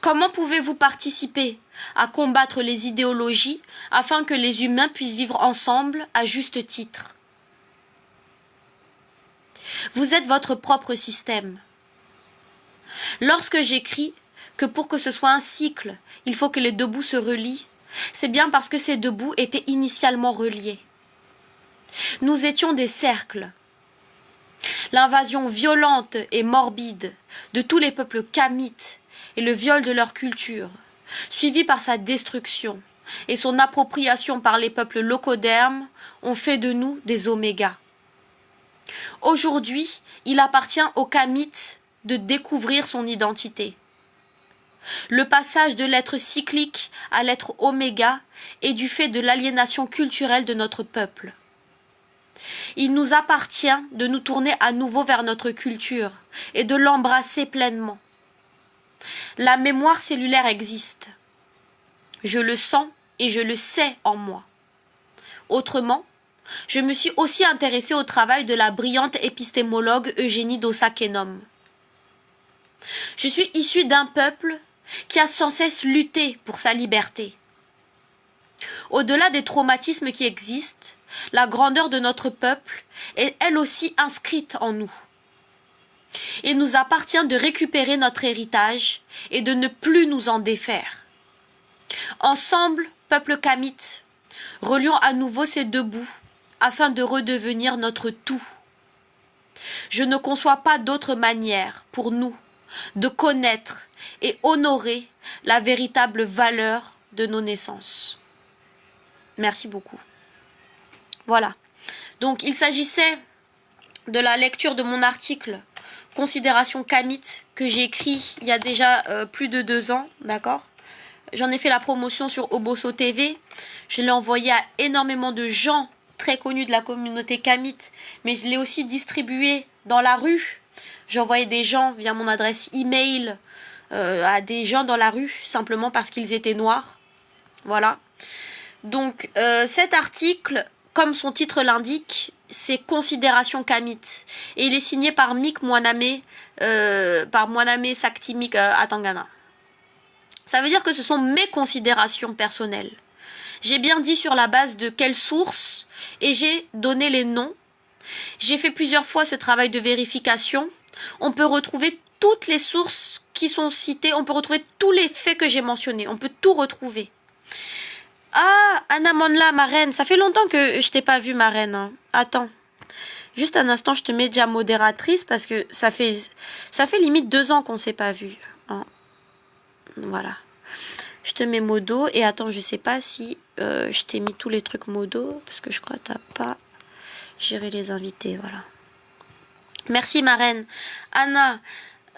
Comment pouvez-vous participer à combattre les idéologies afin que les humains puissent vivre ensemble à juste titre? Vous êtes votre propre système. Lorsque j'écris que pour que ce soit un cycle, il faut que les deux bouts se relient, c'est bien parce que ces deux bouts étaient initialement reliés. Nous étions des cercles. L'invasion violente et morbide de tous les peuples kamites et le viol de leur culture, suivi par sa destruction et son appropriation par les peuples locodermes, ont fait de nous des omégas. Aujourd'hui, il appartient aux kamites de découvrir son identité. Le passage de l'être cyclique à l'être oméga est du fait de l'aliénation culturelle de notre peuple. Il nous appartient de nous tourner à nouveau vers notre culture et de l'embrasser pleinement. La mémoire cellulaire existe. Je le sens et je le sais en moi. Autrement, je me suis aussi intéressée au travail de la brillante épistémologue Eugénie d'Ossa-Kenom. Je suis issue d'un peuple qui a sans cesse lutté pour sa liberté. Au-delà des traumatismes qui existent, la grandeur de notre peuple est elle aussi inscrite en nous. Il nous appartient de récupérer notre héritage et de ne plus nous en défaire. Ensemble, peuple kamite, relions à nouveau ces deux bouts afin de redevenir notre tout. Je ne conçois pas d'autre manière pour nous de connaître et honorer la véritable valeur de nos naissances. Merci beaucoup. Voilà. Donc, il s'agissait de la lecture de mon article « Considération kamite » que j'ai écrit il y a déjà plus de 2 ans, d'accord? J'en ai fait la promotion sur Obosso TV. Je l'ai envoyé à énormément de gens très connus de la communauté kamite, mais je l'ai aussi distribué dans la rue. J'ai envoyé des gens via mon adresse email à des gens dans la rue, simplement parce qu'ils étaient noirs. Voilà. Donc, cet article, comme son titre l'indique, c'est Considération kamite. Et il est signé par Mick Mwaname, Saktimik Atangana. Ça veut dire que ce sont mes considérations personnelles. J'ai bien dit sur la base de quelles sources et j'ai donné les noms. J'ai fait plusieurs fois ce travail de vérification. On peut retrouver toutes les sources qui sont citées. On peut retrouver tous les faits que j'ai mentionnés. On peut tout retrouver. Ah, Anna Monla, ma reine. Ça fait longtemps que je t'ai pas vue, ma reine. Hein. Attends. Juste un instant, je te mets déjà modératrice parce que ça fait limite 2 ans qu'on s'est pas vu. Hein. Voilà. Je te mets modo. Et attends, je sais pas si je t'ai mis tous les trucs modo. Parce que je crois que t'as pas géré les invités. Voilà. Merci, ma reine. Anna,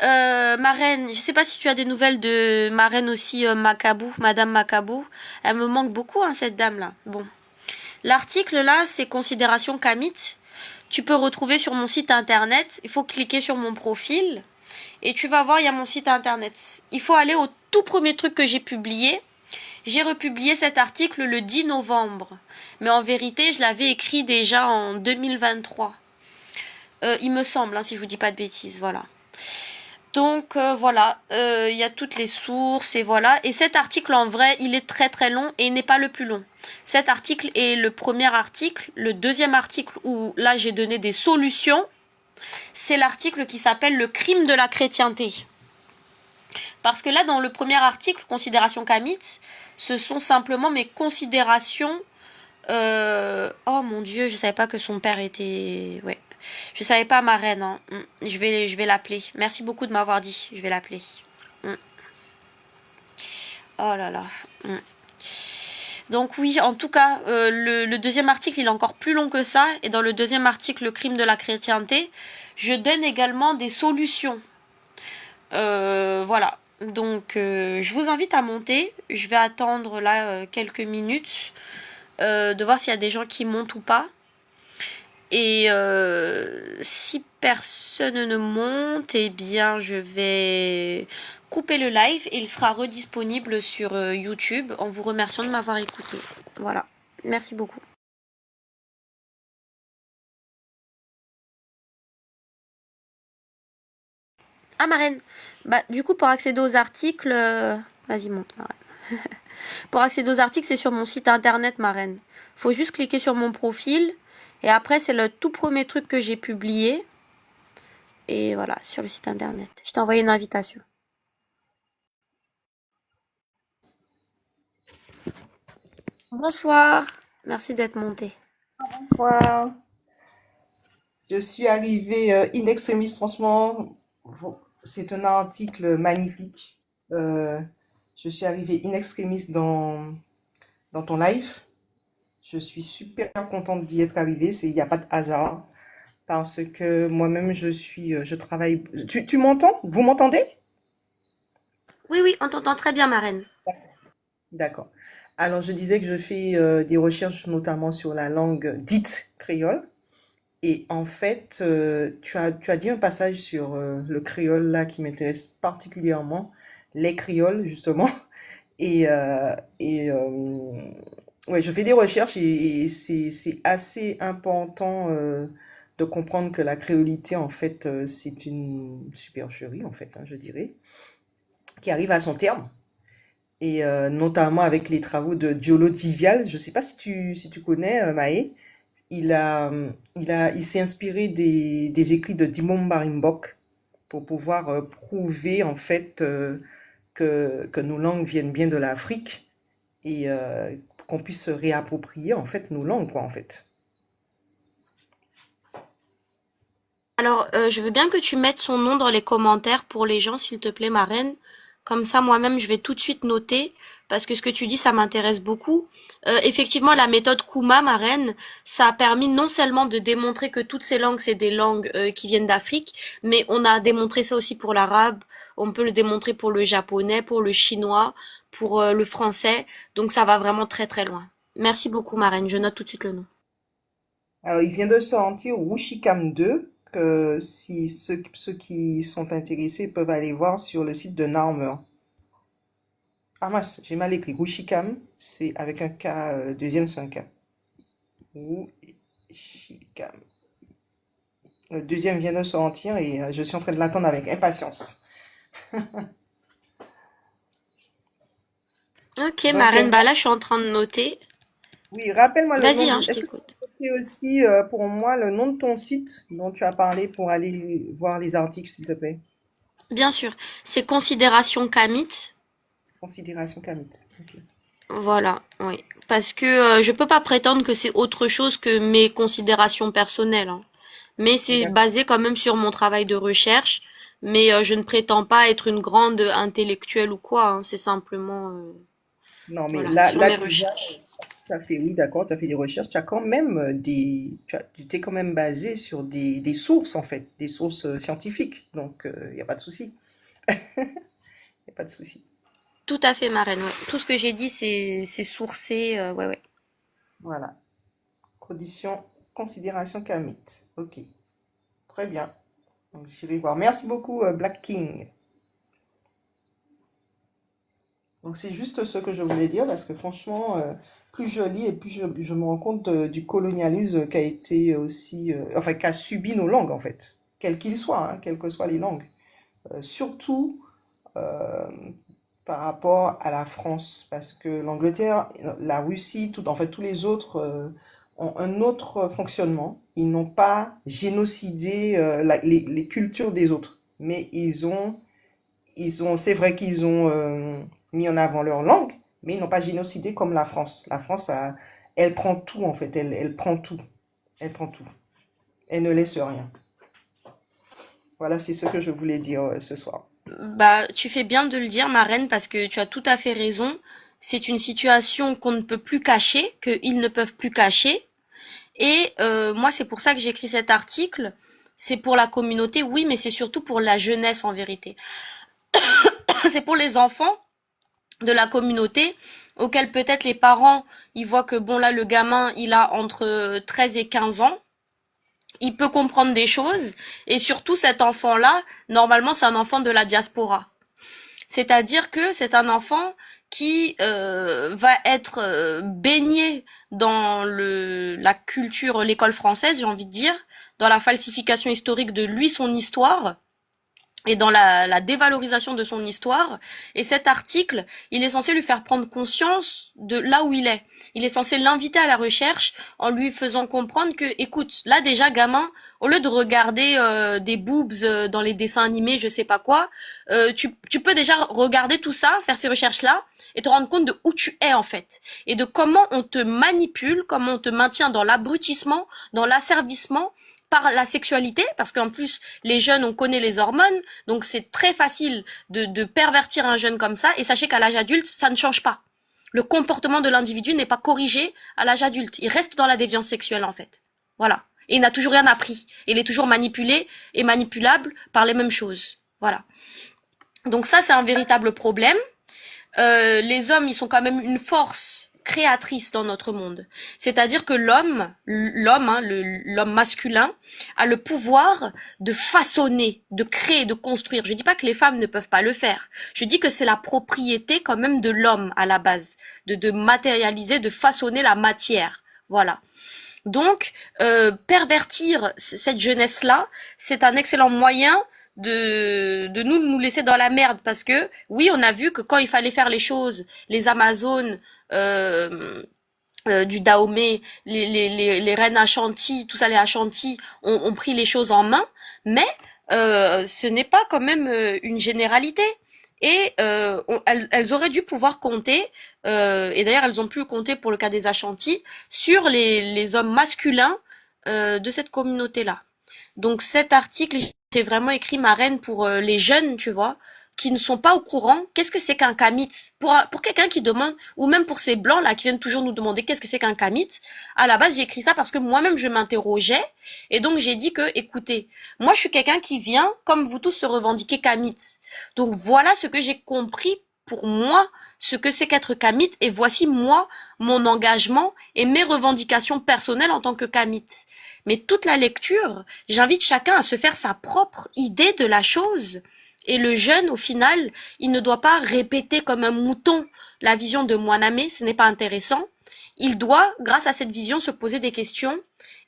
ma reine, je sais pas si tu as des nouvelles de ma reine aussi, Macabou, Madame Macabou. Elle me manque beaucoup, hein, cette dame-là. Bon. L'article, là, c'est Considération kamite. tu peux retrouver sur mon site internet. Il faut cliquer sur mon profil et tu vas voir, il y a mon site internet. Il faut aller au tout premier truc que j'ai publié. J'ai republié cet article le 10 novembre. Mais en vérité, je l'avais écrit déjà en 2023. Il me semble, hein, si je vous dis pas de bêtises, voilà. Donc voilà, il y a toutes les sources et voilà. Et cet article en vrai, il est très très long et il n'est pas le plus long. Cet article est le premier article. Le deuxième article où là j'ai donné des solutions, c'est l'article qui s'appelle le crime de la chrétienté. Parce que là dans le premier article, considération Kamit, ce sont simplement mes considérations. Oh mon Dieu, je savais pas que son père était... Ouais. Je savais pas ma reine. Hein. Je vais l'appeler. Merci beaucoup de m'avoir dit. Je vais l'appeler. Oh là là. Donc oui, en tout cas, le deuxième article, il est encore plus long que ça. Et dans le deuxième article, le crime de la chrétienté, je donne également des solutions. Voilà. Donc, je vous invite à monter. Je vais attendre là quelques minutes de voir s'il y a des gens qui montent ou pas. Et si personne ne monte, eh bien je vais couper le live et il sera redisponible sur YouTube en vous remerciant de m'avoir écouté. Voilà, merci beaucoup. Ah Marraine, bah du coup pour accéder aux articles, vas-y monte Marraine. Pour accéder aux articles c'est sur mon site internet Marraine. Faut juste cliquer sur mon profil et après c'est le tout premier truc que j'ai publié. Et voilà, sur le site internet. Je t'ai envoyé une invitation. Bonsoir, merci d'être monté. Wow. Je suis arrivée in extremis, franchement, c'est un article magnifique. Euh, je suis arrivée in extremis dans ton live. Je suis super contente d'y être arrivée. Il n'y a pas de hasard parce que moi-même, je travaille. Tu m'entends? Vous m'entendez? Oui, oui, on t'entend très bien, ma reine. D'accord. Alors, je disais que je fais des recherches notamment sur la langue dite créole. Et en fait, tu as dit un passage sur le créole là qui m'intéresse particulièrement, les créoles justement. Et ouais, je fais des recherches et c'est assez important de comprendre que la créolité, en fait, c'est une supercherie, en fait, hein, je dirais, qui arrive à son terme. Et notamment avec les travaux de Diolo Divial. Je ne sais pas si tu connais Maë. Il s'est inspiré des écrits de Dimon Barimbok pour pouvoir prouver en fait que nos langues viennent bien de l'Afrique et qu'on puisse se réapproprier en fait nos langues, quoi, en fait. Alors, je veux bien que tu mettes son nom dans les commentaires pour les gens, s'il te plaît, ma reine. Comme ça, moi-même, je vais tout de suite noter, parce que ce que tu dis, ça m'intéresse beaucoup. Effectivement, la méthode Kuma, ma reine, ça a permis non seulement de démontrer que toutes ces langues, c'est des langues qui viennent d'Afrique, mais on a démontré ça aussi pour l'arabe, on peut le démontrer pour le japonais, pour le chinois, pour le français. Donc, ça va vraiment très très loin. Merci beaucoup, ma reine. Je note tout de suite le nom. Alors, il vient de sortir Wushikam 2, que si ceux qui sont intéressés peuvent aller voir sur le site de Narmer. Ah mince, j'ai mal écrit. Wushikam, c'est avec un K, le deuxième c'est un K. Wushikam. Le deuxième vient de sortir et je suis en train de l'attendre avec impatience. Ok, ma Donc, reine, bah là, je suis en train de noter. oui, rappelle-moi le nom Vas-y, hein, de... je Est-ce que tu t'écoute. peux noter aussi pour moi le nom de ton site dont tu as parlé pour aller voir les articles, s'il te plaît? Bien sûr, c'est considération Kamit. Considération Kamit. Ok. Voilà, oui. Parce que je peux pas prétendre que c'est autre chose que mes considérations personnelles, hein. Mais c'est D'accord. basé quand même sur mon travail de recherche. Mais je ne prétends pas être une grande intellectuelle ou quoi, hein. C'est simplement, Non, mais voilà, là, sur là mes déjà, recherches. tu as fait, oui, d'accord, tu as fait des recherches, tu as quand même tu t'es quand même basé sur des sources, en fait, des sources scientifiques. Donc, il n'y a pas de souci. Il n'y a pas de souci. Tout à fait, ma reine, ouais. Tout ce que j'ai dit, c'est sourcé, ouais, ouais. Voilà. Condition. considération kamite. Ok, très bien. Donc, j'irai voir. Merci beaucoup, Black King. Donc, c'est juste ce que je voulais dire parce que franchement, plus je lis et plus je me rends compte du colonialisme qui a été aussi, enfin, qu'a subi nos langues en fait, quels qu'ils soient, hein, quelles que soient les langues. Surtout euh, par rapport à la France, parce que l'Angleterre, la Russie, tout, en fait, tous les autres ont un autre fonctionnement. Ils n'ont pas génocidé les cultures des autres, mais c'est vrai qu'ils ont mis en avant leur langue, mais ils n'ont pas génocidé comme la France. La France, elle prend tout en fait, elle prend tout, elle prend tout, elle ne laisse rien. Voilà, c'est ce que je voulais dire ce soir. Bah, tu fais bien de le dire, ma reine, parce que tu as tout à fait raison. C'est une situation qu'on ne peut plus cacher, qu'ils ne peuvent plus cacher. Et moi, c'est pour ça que j'ai écrit cet article. C'est pour la communauté, oui, mais c'est surtout pour la jeunesse en vérité. C'est pour les enfants de la communauté auxquels peut-être les parents, ils voient que bon là, le gamin, il a entre 13 et 15 ans. Il peut comprendre des choses. Et surtout, cet enfant-là, normalement, c'est un enfant de la diaspora. C'est-à-dire que c'est un enfant qui va être baigné dans la culture, l'école française, j'ai envie de dire, dans la falsification historique de lui, son histoire, et dans la dévalorisation de son histoire. Et cet article, il est censé lui faire prendre conscience de là où il est. Il est censé l'inviter à la recherche en lui faisant comprendre que, écoute, là déjà, gamin, au lieu de regarder des boobs dans les dessins animés, je sais pas quoi, tu peux déjà regarder tout ça, faire ces recherches-là, et te rendre compte de où tu es en fait. Et de comment on te manipule, comment on te maintient dans l'abrutissement, dans l'asservissement, par la sexualité, parce qu'en plus, les jeunes, on connaît les hormones, donc c'est très facile de pervertir un jeune comme ça, et sachez qu'à l'âge adulte, ça ne change pas. Le comportement de l'individu n'est pas corrigé à l'âge adulte. Il reste dans la déviance sexuelle, en fait. Voilà. Et il n'a toujours rien appris. Il est toujours manipulé et manipulable par les mêmes choses. Voilà. Donc ça, c'est un véritable problème. Les hommes, ils sont quand même une force créatrice dans notre monde. C'est-à-dire que l'homme masculin a le pouvoir de façonner, de créer, de construire. Je dis pas que les femmes ne peuvent pas le faire. Je dis que c'est la propriété quand même de l'homme à la base, de matérialiser, de façonner la matière. Voilà. Donc, pervertir cette jeunesse-là, c'est un excellent moyen de nous laisser dans la merde parce que oui, on a vu que quand il fallait faire les choses, les Amazones du Dahomey, les reines Ashanti, tout ça, les Ashanti ont pris les choses en main, mais ce n'est pas quand même une généralité. Et elles auraient dû pouvoir compter, et d'ailleurs elles ont pu compter pour le cas des Ashanti, sur les hommes masculins de cette communauté-là. Donc cet article, j'ai vraiment écrit ma reine pour les jeunes, tu vois, qui ne sont pas au courant. Qu'est-ce que c'est qu'un kamit? Pour quelqu'un qui demande, ou même pour ces blancs là qui viennent toujours nous demander qu'est-ce que c'est qu'un kamit, à la base j'ai écrit ça parce que moi-même je m'interrogeais et donc j'ai dit que, écoutez, moi je suis quelqu'un qui vient, comme vous tous, se revendiquer kamit. Donc voilà ce que j'ai compris pour moi, ce que c'est qu'être kamit, et voici moi mon engagement et mes revendications personnelles en tant que kamit. Mais toute la lecture, j'invite chacun à se faire sa propre idée de la chose. Et le jeune, au final, il ne doit pas répéter comme un mouton la vision de Mwaname, ce n'est pas intéressant. Il doit, grâce à cette vision, se poser des questions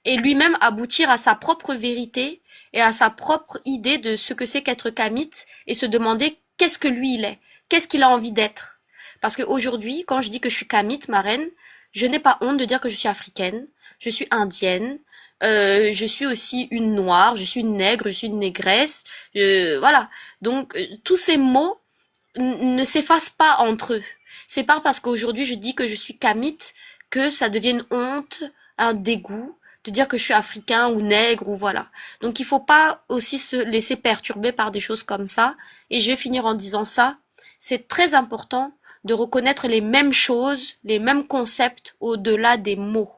et lui-même aboutir à sa propre vérité et à sa propre idée de ce que c'est qu'être kamit et se demander qu'est-ce que lui il est, qu'est-ce qu'il a envie d'être. Parce qu'aujourd'hui, quand je dis que je suis kamit, ma reine, je n'ai pas honte de dire que je suis africaine, je suis indienne, je suis aussi une noire, je suis une nègre, je suis une négresse, voilà. Donc tous ces mots ne s'effacent pas entre eux. C'est pas parce qu'aujourd'hui je dis que je suis kamit que ça devient une honte, un dégoût de dire que je suis africain ou nègre ou voilà. Donc il faut pas aussi se laisser perturber par des choses comme ça. Et je vais finir en disant ça. C'est très important de reconnaître les mêmes choses, les mêmes concepts au-delà des mots.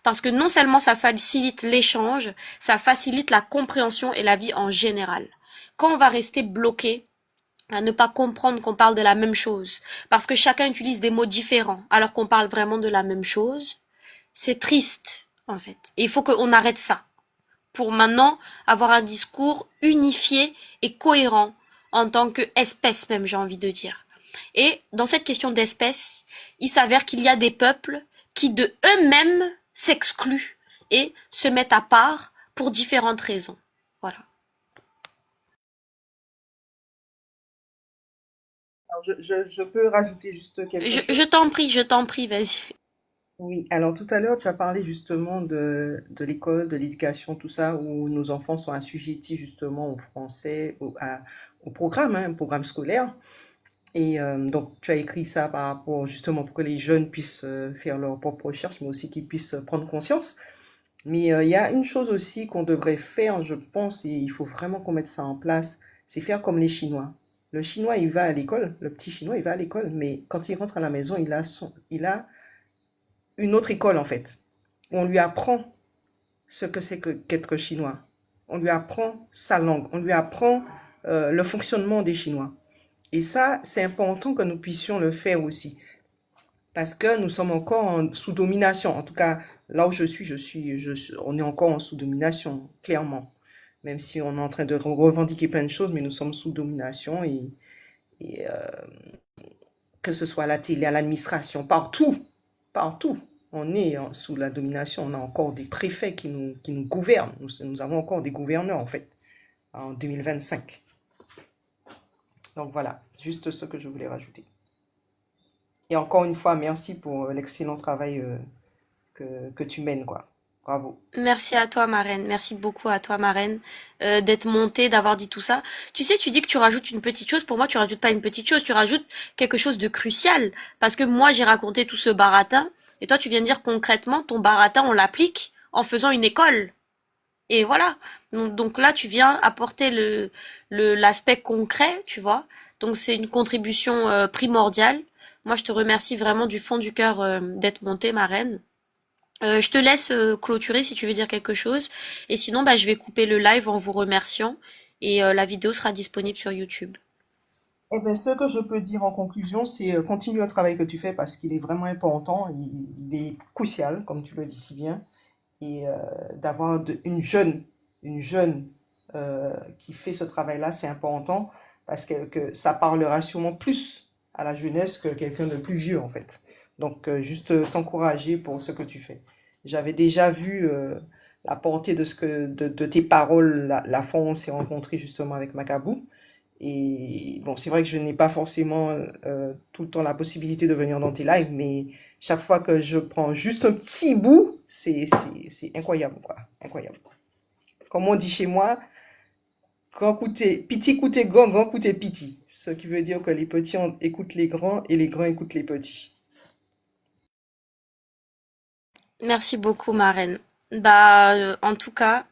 Parce que non seulement ça facilite l'échange, ça facilite la compréhension et la vie en général. Quand on va rester bloqué à ne pas comprendre qu'on parle de la même chose, parce que chacun utilise des mots différents alors qu'on parle vraiment de la même chose, c'est triste. en fait. Et il faut qu'on arrête ça pour maintenant avoir un discours unifié et cohérent en tant qu'espèce même, j'ai envie de dire. Et dans cette question d'espèce, il s'avère qu'il y a des peuples qui de eux-mêmes s'excluent et se mettent à part pour différentes raisons. Voilà. Alors, je peux rajouter juste quelque chose. Je t'en prie, vas-y. Oui, alors tout à l'heure, tu as parlé justement de l'école, de l'éducation, tout ça, où nos enfants sont assujettis justement au français, au programme, hein, au programme scolaire. Et donc, tu as écrit ça par rapport justement pour que les jeunes puissent faire leurs propres recherches, mais aussi qu'ils puissent prendre conscience. Mais il y a une chose aussi qu'on devrait faire, je pense, et il faut vraiment qu'on mette ça en place, c'est faire comme les Chinois. Le Chinois, il va à l'école, le petit Chinois, il va à l'école, mais quand il rentre à la maison, il a une autre école en fait, où on lui apprend ce que c'est que qu'être chinois. On lui apprend sa langue, on lui apprend le fonctionnement des Chinois. Et ça, c'est important que nous puissions le faire aussi, parce que nous sommes encore sous domination. En tout cas, là où on est encore en sous domination, clairement. Même si on est en train de revendiquer plein de choses, mais nous sommes sous domination et que ce soit à la télé, à l'administration, partout, partout. On est sous la domination. On a encore des préfets qui nous gouvernent. Nous avons encore des gouverneurs, en fait, en 2025. Donc voilà, juste ce que je voulais rajouter. Et encore une fois, merci pour l'excellent travail que tu mènes, quoi. Bravo. Merci à toi, marraine. Merci beaucoup à toi, marraine, d'être montée, d'avoir dit tout ça. Tu sais, tu dis que tu rajoutes une petite chose. Pour moi, tu rajoutes pas une petite chose, tu rajoutes quelque chose de crucial. Parce que moi, j'ai raconté tout ce baratin, et toi, tu viens de dire concrètement, ton baratin, on l'applique en faisant une école. Et voilà. Donc là, tu viens apporter l'aspect concret, tu vois. Donc c'est une contribution primordiale. Moi, je te remercie vraiment du fond du cœur d'être montée, marraine. Je te laisse clôturer si tu veux dire quelque chose. Et sinon, bah, je vais couper le live en vous remerciant. Et la vidéo sera disponible sur YouTube. Eh bien, ce que je peux dire en conclusion, c'est continue le travail que tu fais parce qu'il est vraiment important, il est crucial, comme tu le dis si bien, et d'avoir une jeune qui fait ce travail-là, c'est important parce que ça parlera sûrement plus à la jeunesse que quelqu'un de plus vieux en fait. Donc, juste t'encourager pour ce que tu fais. J'avais déjà vu la portée de tes paroles la fois où on s'est rencontrés justement avec Macabou. Et bon, c'est vrai que je n'ai pas forcément tout le temps la possibilité de venir dans tes lives, mais chaque fois que je prends juste un petit bout, c'est incroyable, quoi. Incroyable. Comme on dit chez moi, petit côté grand, grand côté petit. Ce qui veut dire que les petits écoutent les grands et les grands écoutent les petits. Merci beaucoup, marraine. Bah, en tout cas,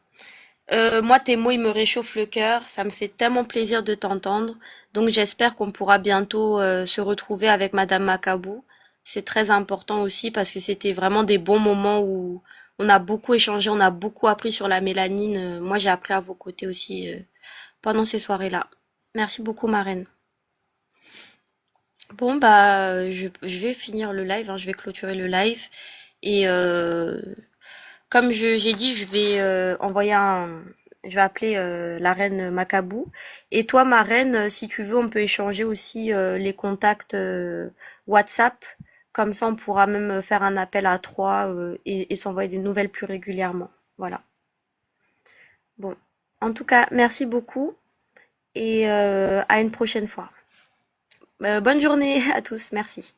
moi, tes mots, ils me réchauffent le cœur. Ça me fait tellement plaisir de t'entendre. Donc, j'espère qu'on pourra bientôt se retrouver avec Madame Macabou. C'est très important aussi parce que c'était vraiment des bons moments où on a beaucoup échangé, on a beaucoup appris sur la mélanine. Moi, j'ai appris à vos côtés aussi pendant ces soirées-là. Merci beaucoup, marraine. Bon, bah, je vais finir le live, hein, je vais clôturer le live. Et comme j'ai dit, je vais appeler la reine Macabou. Et toi, ma reine, si tu veux, on peut échanger aussi les contacts WhatsApp. Comme ça, on pourra même faire un appel à trois et s'envoyer des nouvelles plus régulièrement. Voilà. Bon. En tout cas, merci beaucoup et à une prochaine fois. Bonne journée à tous. Merci.